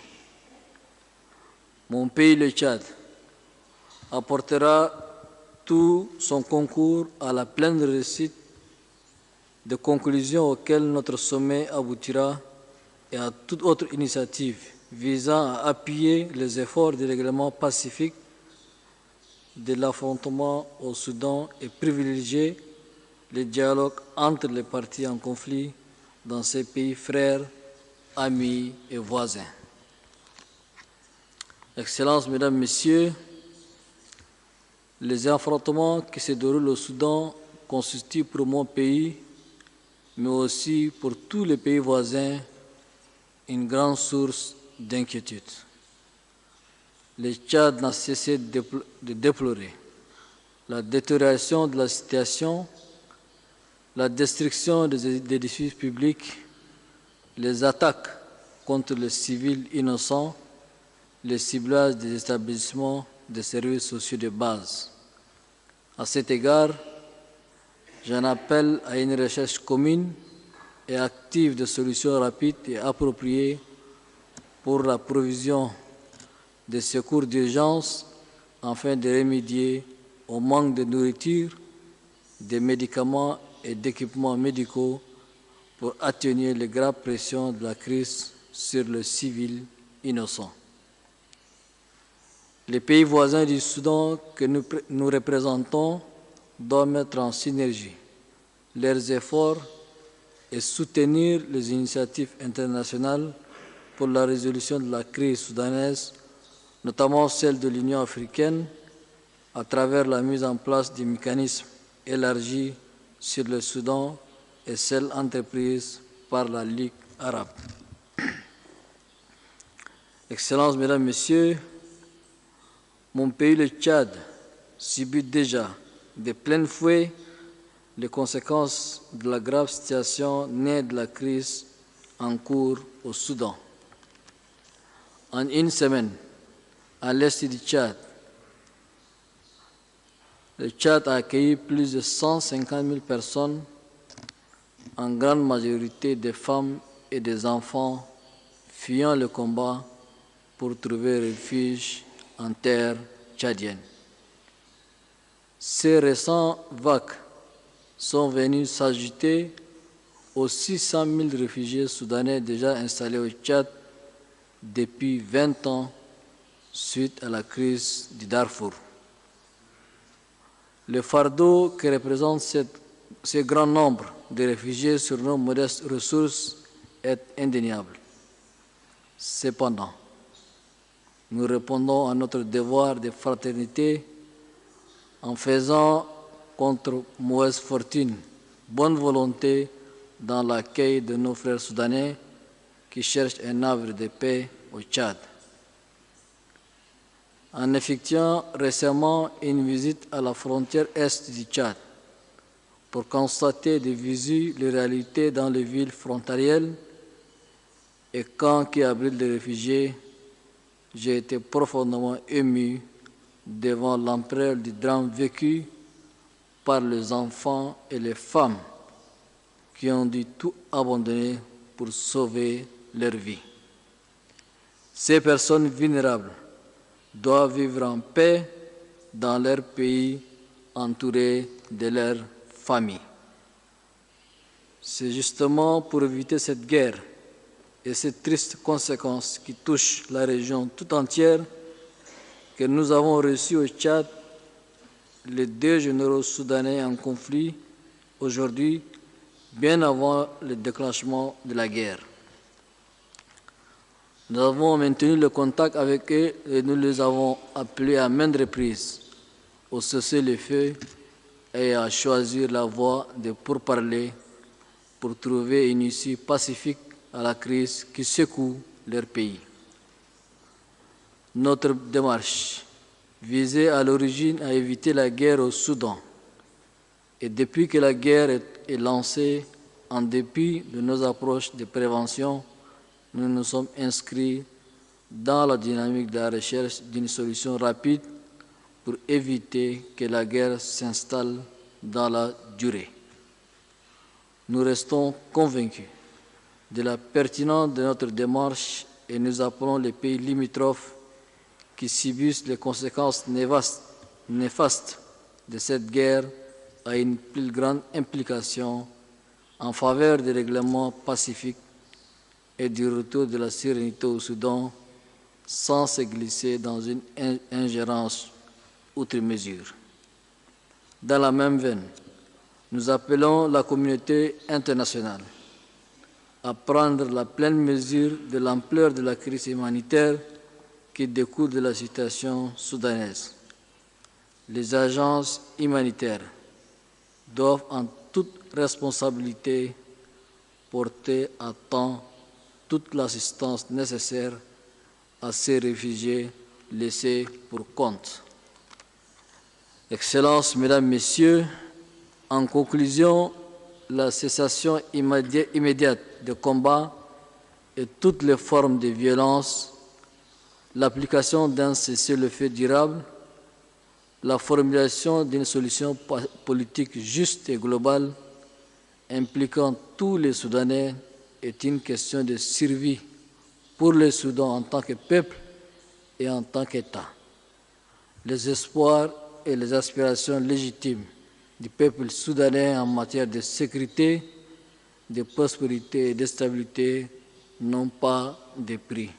Mon pays, le Tchad, apportera tout son concours à la pleine réussite des conclusions auxquelles notre sommet aboutira et à toute autre initiative visant à appuyer les efforts de règlement pacifique de l'affrontement au Soudan et privilégier le dialogue entre les parties en conflit dans ces pays frères, amis et voisins. Excellences, Mesdames, Messieurs, les affrontements qui se déroulent au Soudan constituent pour mon pays, mais aussi pour tous les pays voisins, une grande source d'inquiétude. Le Tchad n'a cessé de déplorer la détérioration de la situation, la destruction des édifices publics, les attaques contre les civils innocents, le ciblage des établissements de services sociaux de base. À cet égard, j'en appelle à une recherche commune et active de solutions rapides et appropriées pour la provision de secours d'urgence afin de remédier au manque de nourriture, de médicaments et d'équipements médicaux pour atténuer les graves pressions de la crise sur les civils innocents. Les pays voisins du Soudan que nous représentons doivent mettre en synergie leurs efforts et soutenir les initiatives internationales pour la résolution de la crise soudanaise, notamment celle de l'Union africaine, à travers la mise en place des mécanismes élargis sur le Soudan et celles entreprises par la Ligue arabe. Excellences, Mesdames, Messieurs, mon pays, le Tchad, subit déjà de plein fouet les conséquences de la grave situation née de la crise en cours au Soudan. En une semaine, à l'est du Tchad, le Tchad a accueilli plus de 150 000 personnes, en grande majorité des femmes et des enfants fuyant le combat pour trouver refuge en terre tchadienne. Ces récents vagues sont venus s'ajouter aux 600 000 réfugiés soudanais déjà installés au Tchad depuis 20 ans suite à la crise du Darfour. Le fardeau que représente ce grand nombre de réfugiés sur nos modestes ressources est indéniable. Cependant, nous répondons à notre devoir de fraternité en faisant contre mauvaise fortune, bonne volonté dans l'accueil de nos frères soudanais qui cherchent un havre de paix au Tchad. En effectuant récemment une visite à la frontière est du Tchad pour constater de visu les réalités dans les villes frontalières et camps qui abritent les réfugiés, j'ai été profondément ému devant l'ampleur du drame vécu par les enfants et les femmes qui ont dû tout abandonner pour sauver leur vie. Ces personnes vulnérables doivent vivre en paix dans leur pays, entourés de leur famille. C'est justement pour éviter cette guerre et ces tristes conséquences qui touchent la région tout entière que nous avons reçu au Tchad les 2 généraux soudanais en conflit aujourd'hui, bien avant le déclenchement de la guerre. Nous avons maintenu le contact avec eux et nous les avons appelés à maintes reprises au cessez-le-feu et à choisir la voie de pourparlers pour trouver une issue pacifique à la crise qui secoue leur pays. Notre démarche visait à l'origine à éviter la guerre au Soudan. Et depuis que la guerre est lancée, en dépit de nos approches de prévention, nous nous sommes inscrits dans la dynamique de la recherche d'une solution rapide pour éviter que la guerre s'installe dans la durée. Nous restons convaincus de la pertinence de notre démarche et nous appelons les pays limitrophes qui subissent les conséquences néfastes de cette guerre à une plus grande implication en faveur des règlements pacifiques et du retour de la sérénité au Soudan sans se glisser dans une ingérence outre mesure. Dans la même veine, nous appelons la communauté internationale à prendre la pleine mesure de l'ampleur de la crise humanitaire qui découle de la situation soudanaise. Les agences humanitaires doivent en toute responsabilité porter à temps toute l'assistance nécessaire à ces réfugiés laissés pour compte. Excellences, Mesdames, Messieurs, en conclusion, la cessation immédiate des combats et toutes les formes de violence, l'application d'un cessez-le-feu durable, la formulation d'une solution politique juste et globale impliquant tous les Soudanais est une question de survie pour le Soudan en tant que peuple et en tant qu'État. Les espoirs et les aspirations légitimes du peuple soudanais en matière de sécurité, de prospérité et de stabilité n'ont pas de prix.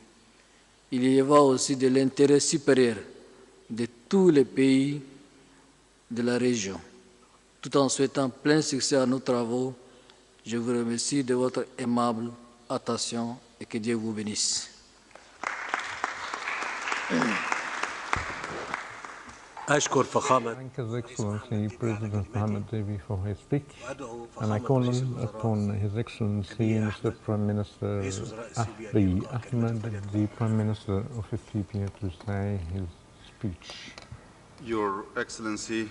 Il y va aussi de l'intérêt supérieur de tous les pays de la région. Tout en souhaitant plein succès à nos travaux, je vous remercie de votre aimable attention et que Dieu vous bénisse. Thank His Excellency President Mohamed Devi for his speech, and I call upon His Excellency Mr. Prime Minister Abiy Ahmed, the Prime Minister of Ethiopia, to say his speech. Your Excellency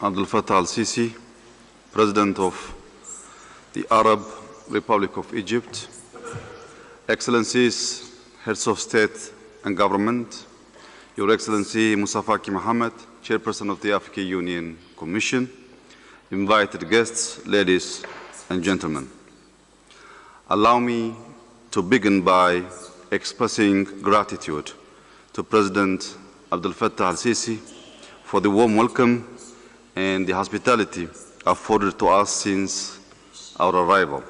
Abdel Fattah al-Sisi, President of the Arab Republic of Egypt, Excellencies, Heads of State and Government, Your Excellency Moussa Faki Mohammed, Chairperson of the African Union Commission, invited guests, ladies and gentlemen. Allow me to begin by expressing gratitude to President Abdel Fattah al-Sisi for the warm welcome and the hospitality afforded to us since our arrival.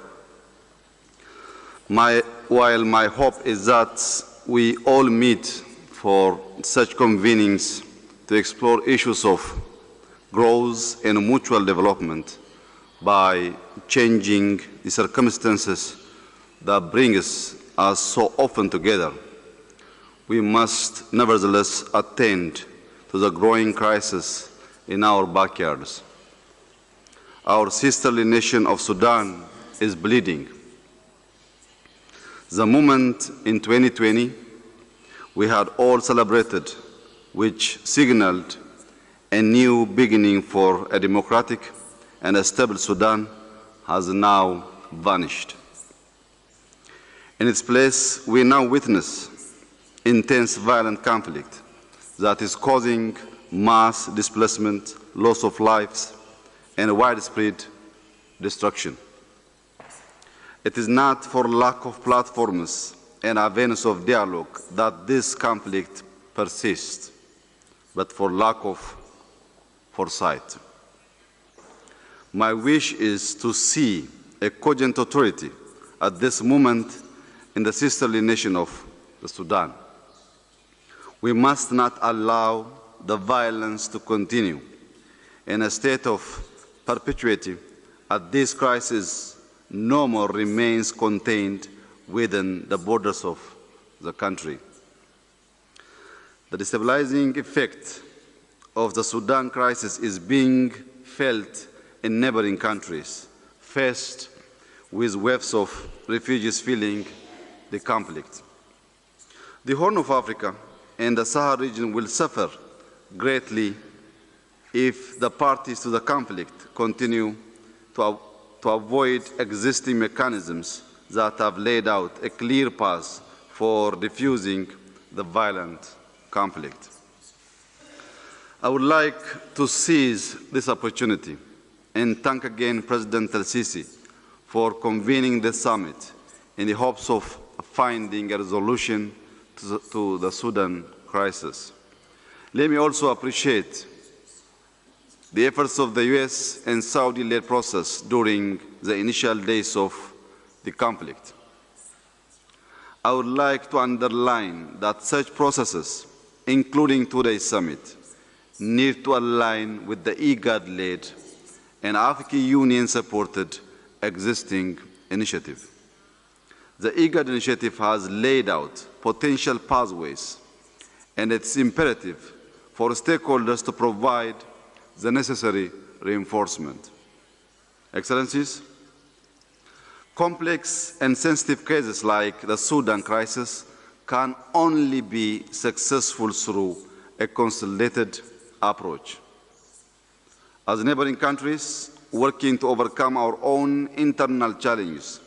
While my hope is that we all meet for such convenings to explore issues of growth and mutual development by changing the circumstances that bring us so often together, we must nevertheless attend to the growing crisis in our backyards. Our sisterly nation of Sudan is bleeding. The moment in 2020 we had all celebrated, which signaled a new beginning for a democratic and a stable Sudan, has now vanished. In its place, we now witness intense violent conflict that is causing mass displacement, loss of lives, and widespread destruction. It is not for lack of platforms and avenues of dialogue that this conflict persists, but for lack of foresight. My wish is to see a cogent authority at this moment in the sisterly nation of the Sudan. We must not allow the violence to continue in a state of perpetuity as this crisis no more remains contained within the borders of the country. The destabilizing effect of the Sudan crisis is being felt in neighboring countries, faced with waves of refugees fleeing the conflict. The Horn of Africa and the Sahel region will suffer greatly if the parties to the conflict continue to avoid existing mechanisms that have laid out a clear path for diffusing the violent conflict. I would like to seize this opportunity and thank again President al-Sisi for convening the summit in the hopes of finding a resolution to the Sudan crisis. Let me also appreciate the efforts of the US and Saudi-led process during the initial days of the conflict. I would like to underline that such processes, including today's summit, need to align with the IGAD-led and African Union-supported existing initiative. The IGAD initiative has laid out potential pathways, and it's imperative for stakeholders to provide the necessary reinforcement. Excellencies, complex and sensitive cases like the Sudan crisis can only be successful through a consolidated approach. As neighboring countries working to overcome our own internal challenges,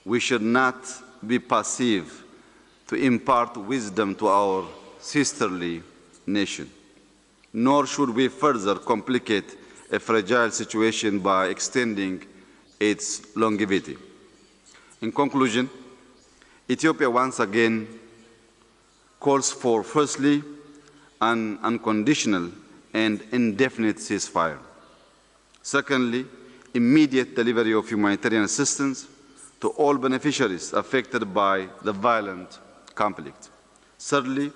we should not be passive to impart wisdom to our sisterly nation, nor should we further complicate a fragile situation by extending its longevity. In conclusion, Ethiopia once again calls for, firstly, an unconditional and indefinite ceasefire. Secondly, immediate delivery of humanitarian assistance to all beneficiaries affected by the violent conflict. Thirdly,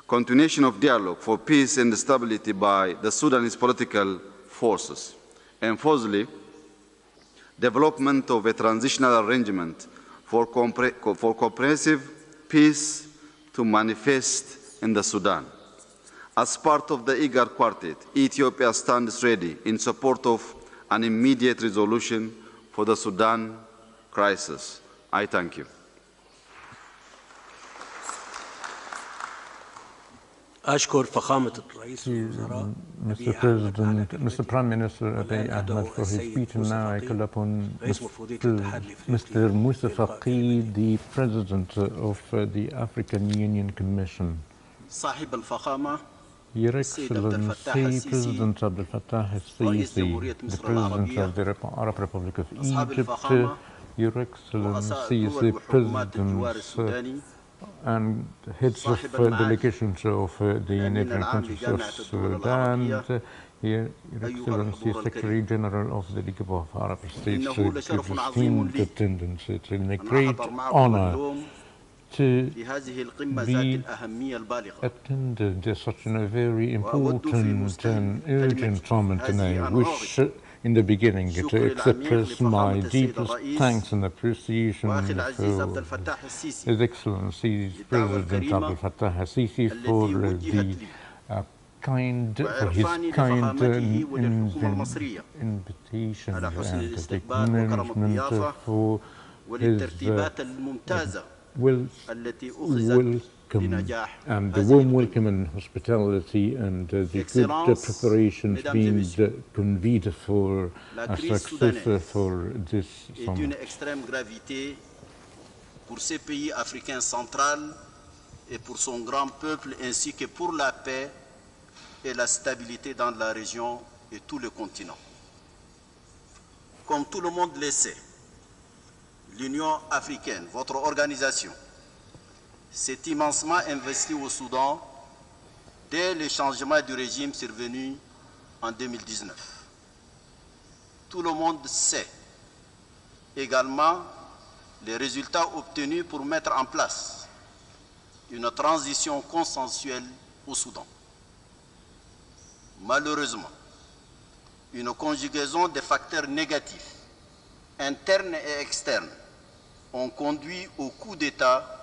continuation of dialogue for peace and stability by the Sudanese political forces. And fourthly, development of a transitional arrangement for comprehensive peace to manifest in the Sudan. As part of the IGAD Quartet, Ethiopia stands ready in support of an immediate resolution for the Sudan crisis. I thank you. أشكر فخامة الرئيس الوزراء Mr. President, Mr. Prime Minister Abiy Ahmed for his speech, and now I call upon Mr. Musa Faqih, the President of the African Union Commission. صاحب الفخامة Your Excellency, President Abdel Fattah al-Sisi, the President of the Arab Republic of Egypt, Your Excellencies, the Presidents and heads of delegations of the neighboring countries of Sudan, Your Excellency, Secretary General of the League of Arab States, esteemed attendants, it's a great honor to be attended such a very important and urgent moment, and I wish in the beginning to express my deepest thanks and appreciation for His Excellency President Abdel Fattah al-Sisi for his kind invitation and the acknowledgement for his welcome and the warm welcome and hospitality and the good preparations being convened for a success for this summit. D'une extrême gravité pour ces pays africains centraux et pour son grand peuple ainsi que pour la paix et la stabilité dans la région et tout le continent. Comme tout le monde le sait, l'Union africaine, votre organisation, s'est immensement investie au Soudan dès le changement du régime survenu en 2019. Tout le monde sait également les résultats obtenus pour mettre en place une transition consensuelle au Soudan. Malheureusement, une conjugaison de facteurs négatifs, internes et externes, ont conduit au coup d'État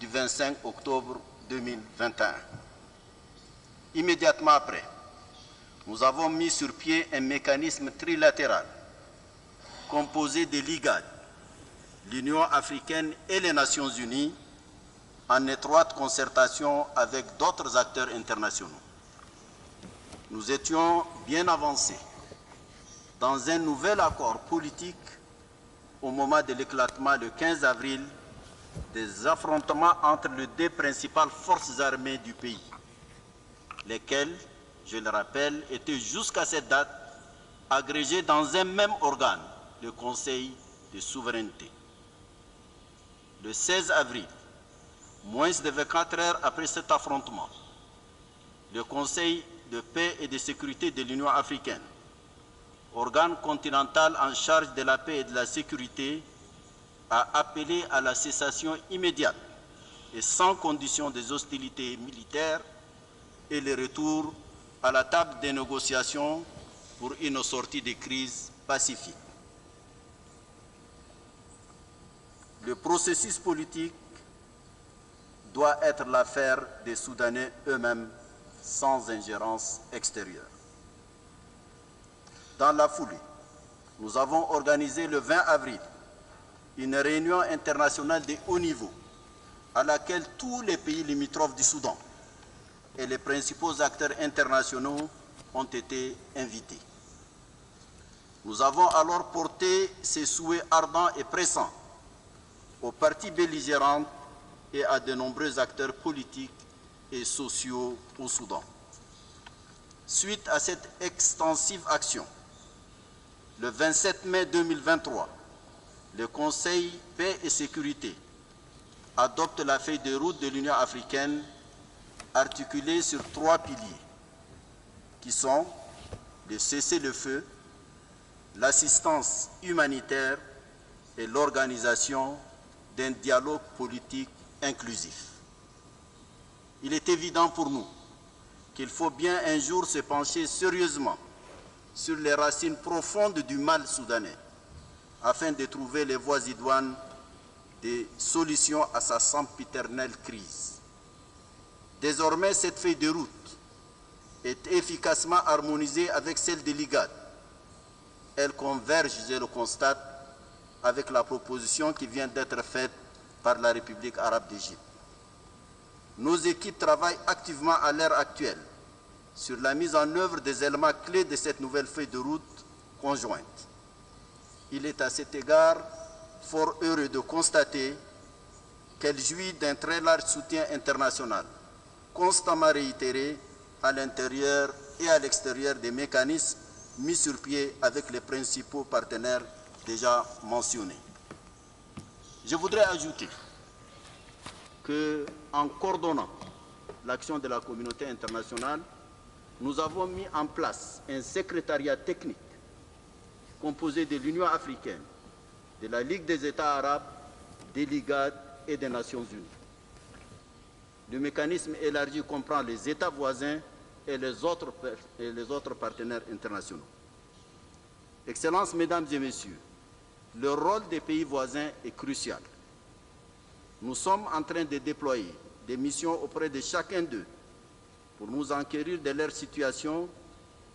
du 25 octobre 2021. Immédiatement après, nous avons mis sur pied un mécanisme trilatéral composé de l'IGAD, l'Union africaine et les Nations unies, en étroite concertation avec d'autres acteurs internationaux. Nous étions bien avancés dans un nouvel accord politique au moment de l'éclatement le 15 avril des affrontements entre les deux principales forces armées du pays, lesquelles, je le rappelle, étaient jusqu'à cette date agrégées dans un même organe, le Conseil de souveraineté. Le 16 avril, moins de 24 heures après cet affrontement, le Conseil de paix et de sécurité de l'Union africaine, organe continental en charge de la paix et de la sécurité, a appelé à la cessation immédiate et sans condition des hostilités militaires et le retour à la table des négociations pour une sortie de crise pacifique. Le processus politique doit être l'affaire des Soudanais eux-mêmes sans ingérence extérieure. Dans la foulée, nous avons organisé le 20 avril une réunion internationale de haut niveau à laquelle tous les pays limitrophes du Soudan et les principaux acteurs internationaux ont été invités. Nous avons alors porté ces souhaits ardents et pressants aux parties belligérantes et à de nombreux acteurs politiques et sociaux au Soudan. Suite à cette extensive action, le 27 mai 2023, le Conseil Paix et Sécurité adopte la feuille de route de l'Union africaine articulée sur 3 piliers, qui sont le cessez-le-feu, l'assistance humanitaire et l'organisation d'un dialogue politique inclusif. Il est évident pour nous qu'il faut bien un jour se pencher sérieusement sur les racines profondes du mal soudanais afin de trouver les voies idoines des solutions à sa sempiternelle crise. Désormais, cette feuille de route est efficacement harmonisée avec celle de l'IGAD. Elle converge, je le constate, avec la proposition qui vient d'être faite par la République arabe d'Égypte. Nos équipes travaillent activement à l'heure actuelle sur la mise en œuvre des éléments clés de cette nouvelle feuille de route conjointe. Il est à cet égard fort heureux de constater qu'elle jouit d'un très large soutien international, constamment réitéré à l'intérieur et à l'extérieur des mécanismes mis sur pied avec les principaux partenaires déjà mentionnés. Je voudrais ajouter qu'en coordonnant l'action de la communauté internationale, nous avons mis en place un secrétariat technique composé de l'Union africaine, de la Ligue des États arabes, des Ligades et des Nations unies. Le mécanisme élargi comprend les États voisins et les autres partenaires internationaux. Excellences, Mesdames et Messieurs, le rôle des pays voisins est crucial. Nous sommes en train de déployer des missions auprès de chacun d'eux pour nous enquérir de leur situation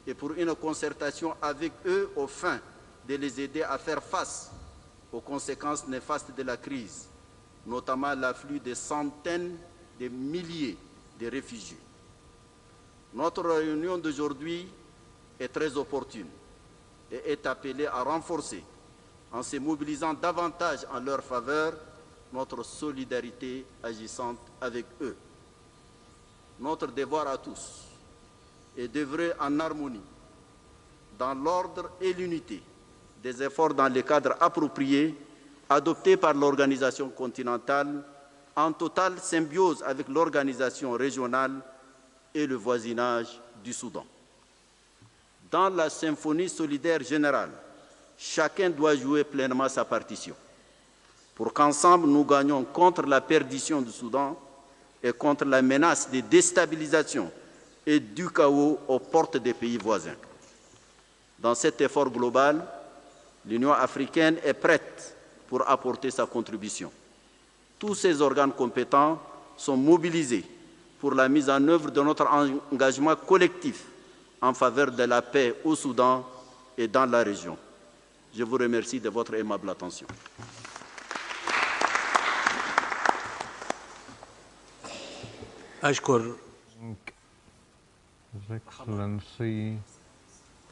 et pour une concertation avec eux aux fins de les aider à faire face aux conséquences néfastes de la crise, notamment l'afflux de centaines de milliers de réfugiés. Notre réunion d'aujourd'hui est très opportune et est appelée à renforcer, en se mobilisant davantage en leur faveur, notre solidarité agissante avec eux. Notre devoir à tous est d'œuvrer en harmonie, dans l'ordre et l'unité, des efforts dans les cadres appropriés adoptés par l'organisation continentale en totale symbiose avec l'organisation régionale et le voisinage du Soudan. Dans la symphonie solidaire générale, chacun doit jouer pleinement sa partition pour qu'ensemble nous gagnions contre la perdition du Soudan et contre la menace de déstabilisation et du chaos aux portes des pays voisins. Dans cet effort global, l'Union africaine est prête pour apporter sa contribution. Tous ces organes compétents sont mobilisés pour la mise en œuvre de notre engagement collectif en faveur de la paix au Soudan et dans la région. Je vous remercie de votre aimable attention. أشكر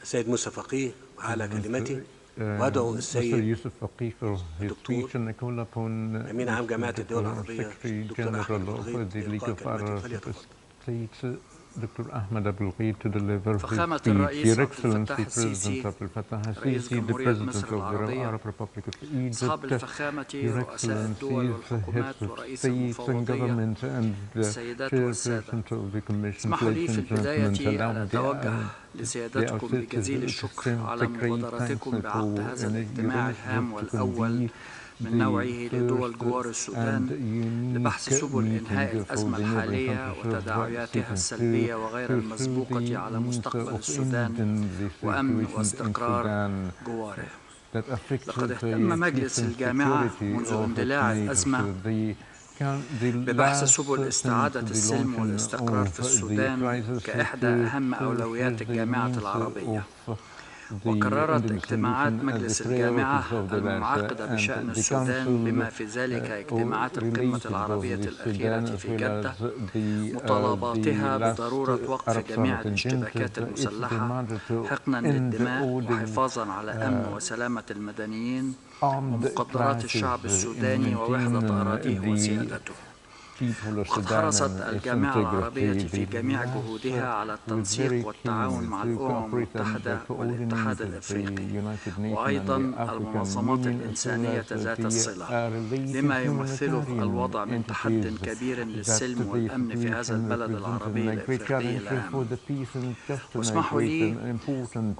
السيد موسى فقيه على كلمته، وأدعو السيد الدكتور أمين عام جامعة الدول العربية الدكتور أحمد الغيط لإلقاء كلمته. فليتفضل. Dr. Ahmed Abdelghid to deliver فخامة his الرئيس speech. Your عبد الفتاح Excellency, السيسي President Abdel Fattah رئيس al-Sisi, the جمهورية President مصر of the العربية، Arab Republic of أصحاب Egypt, الفخامة Your رؤساء الدول Excellencies, والحكومات heads of ورئيس states and المفوضية، government, and the السيدات والسادة، Chairperson of the Commission, اسمحوا لي ladies في and gentlemen, البداية أن allow أتوجه the لسيادتكم بجزيل الشكر على مبادرتكم بعقد هذا الاجتماع الهام والأول من نوعه لدول جوار السودان لبحث سبل إنهاء الأزمة الحالية وتداعياتها السلبية وغير المسبوقة على مستقبل السودان وأمن واستقرار جواره. لقد اهتم مجلس الجامعة منذ اندلاع الأزمة ببحث سبل استعادة السلم والاستقرار في السودان كإحدى أهم أولويات الجامعة العربية. وقررت اجتماعات مجلس الجامعة المنعقدة بشأن السودان بما في ذلك اجتماعات القمة العربية الأخيرة في جدة مطالباتها بضرورة وقف جميع الاشتباكات المسلحة حقنا للدماء وحفاظا على أمن وسلامة المدنيين ومقدرات الشعب السوداني ووحدة أراضيه وسيادته. وقد حرصت الجامعة العربية في جميع جهودها على التنسيق والتعاون مع الأمم المتحدة والاتحاد الأفريقي وأيضا المنظمات الإنسانية ذات الصلة لما يمثله الوضع من تحد كبير للسلم والأمن في هذا البلد العربي الأفريقي الهام. واسمحوا لي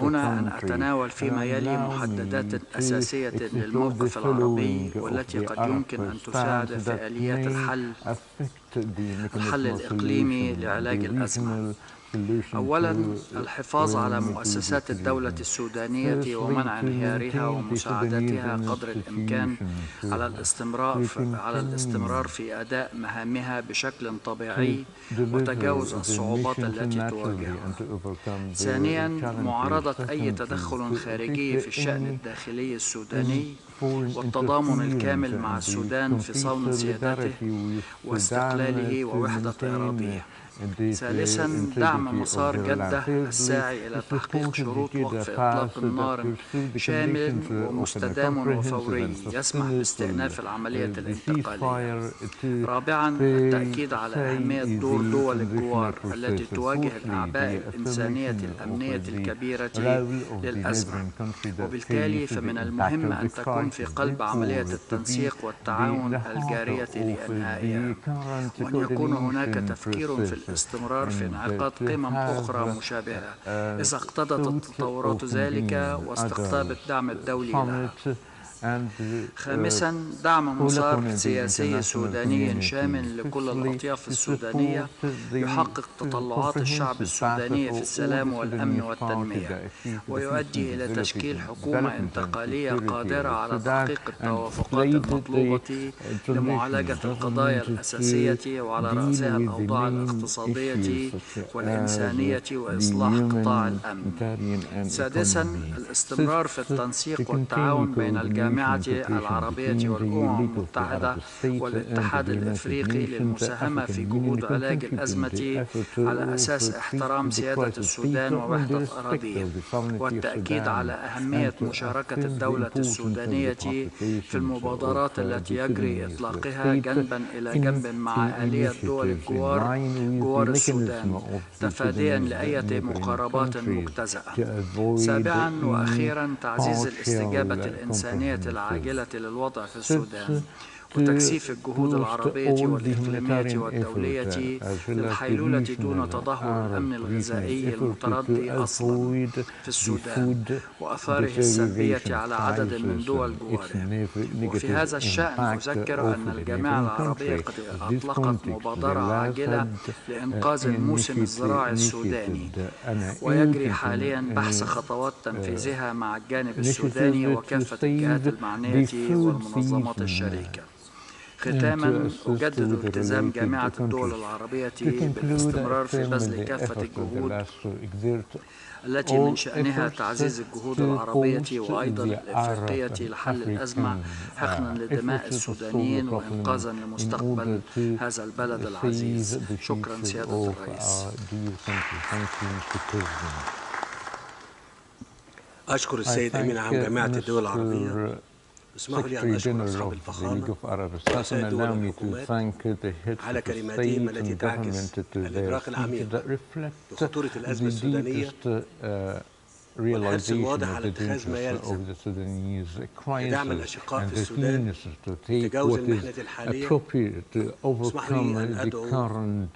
هنا أن أتناول فيما يلي محددات أساسية للموقف العربي والتي قد يمكن أن تساعد في آليات الحل الإقليمي لعلاج الأزمة. أولاً الحفاظ على مؤسسات الدولة السودانية ومنع انهيارها ومساعدتها قدر الإمكان على الاستمرار في أداء مهامها بشكل طبيعي وتجاوز الصعوبات التي تواجهها. ثانياً معارضة أي تدخل خارجي في الشأن الداخلي السوداني والتضامن الكامل مع السودان في صون سيادته واستقلاله ووحدة أراضيه. ثالثا دعم مسار جدة الساعي إلى تحقيق شروط وقف إطلاق النار شامل ومستدام وفوري يسمح باستئناف العملية الانتقالية. رابعا التأكيد على أهمية دور دول الجوار التي تواجه الأعباء الإنسانية الأمنية الكبيرة للأزمة، وبالتالي فمن المهم أن تكون في قلب عملية التنسيق والتعاون الجارية لإنهائها، وأن يكون هناك تفكير في الاستمرار في انعقاد قمم أخرى مشابهة إذا اقتضت التطورات ذلك واستقطاب الدعم الدولي لها. خامسا دعم مسار سياسي سوداني شامل لكل الأطياف السودانية يحقق تطلعات الشعب السوداني في السلام والأمن والتنمية، ويؤدي إلى تشكيل حكومة انتقالية قادرة على تحقيق التوافقات المطلوبة لمعالجة القضايا الأساسية وعلى رأسها الأوضاع الاقتصادية والإنسانية وإصلاح قطاع الأمن. سادسا الاستمرار في التنسيق والتعاون بين الجامعة العربية والأمم المتحدة والاتحاد الإفريقي للمساهمة في جهود علاج الأزمة على أساس احترام سيادة السودان ووحدة أراضيه، والتأكيد على أهمية مشاركة الدولة السودانية في المبادرات التي يجري إطلاقها جنبا إلى جنب مع آلية دول الجوار جوار السودان تفاديا لأي مقاربات مجتزأة. سابعا وأخيرا تعزيز الاستجابة الإنسانية العاجلة للوضع في السودان وتكثيف الجهود العربية والإقليمية والدولية للحيلولة دون تدهور الأمن الغذائي المتردي أصلا في السودان وأثاره السلبية على عدد من دول جواره. وفي هذا الشأن أذكر أن الجامعة العربية قد أطلقت مبادرة عاجلة لإنقاذ الموسم الزراعي السوداني، ويجري حاليا بحث خطوات تنفيذها مع الجانب السوداني وكافة الجهات المعنية والمنظمات الشريكة. ختاما أجدد التزام جامعة الدول العربية بالاستمرار في بذل كافة الجهود التي من شأنها تعزيز الجهود العربية وأيضا الإفريقية لحل الأزمة حقنا لدماء السودانيين وإنقاذا لمستقبل هذا البلد العزيز. شكرا سيادة الرئيس. أشكر السيد أمين عام جامعة الدول العربية. اسمحوا لي أن أشكر أصحاب الفخامة ورؤساء دول الحكومات على كلماتهم التي تعكس الإدراك العميق بخطورة الأزمة السودانية والحرص الواضح على اتخاذ ما يلزم لدعم الأشقاء في السودان تجاوز المحنة الحالية. اسمحوا لي أن أدعو أعلن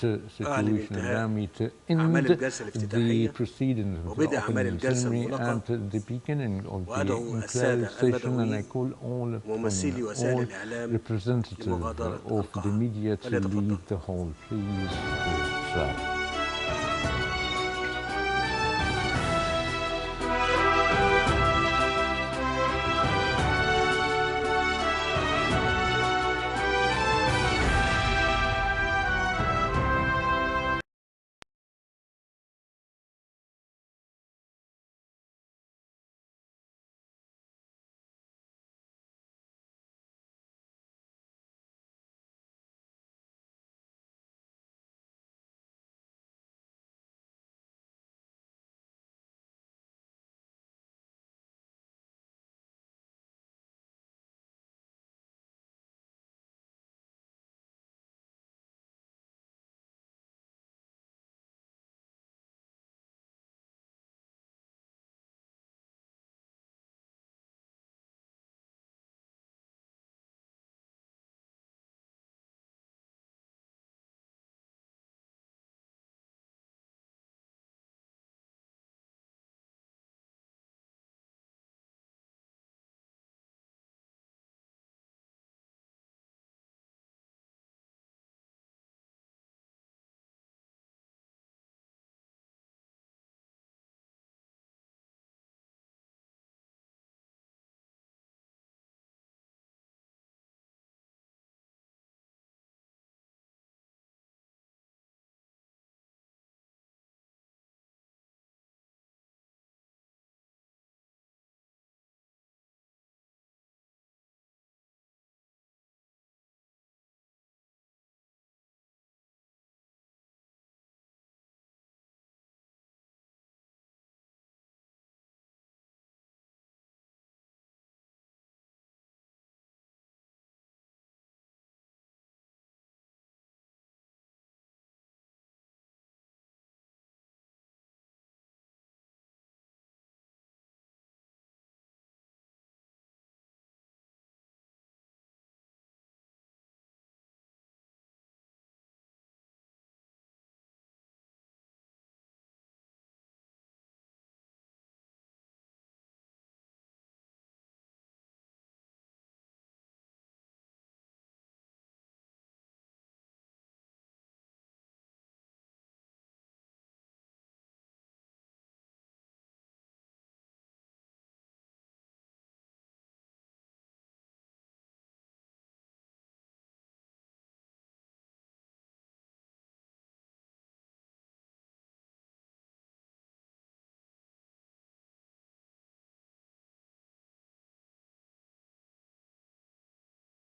انتهاء أعمال الجلسة الافتتاحية وبدء أعمال الجلسة المغلقة، وأدعو السادة المدعوين وممثلي وسائل الإعلام لمغادرة القاعة.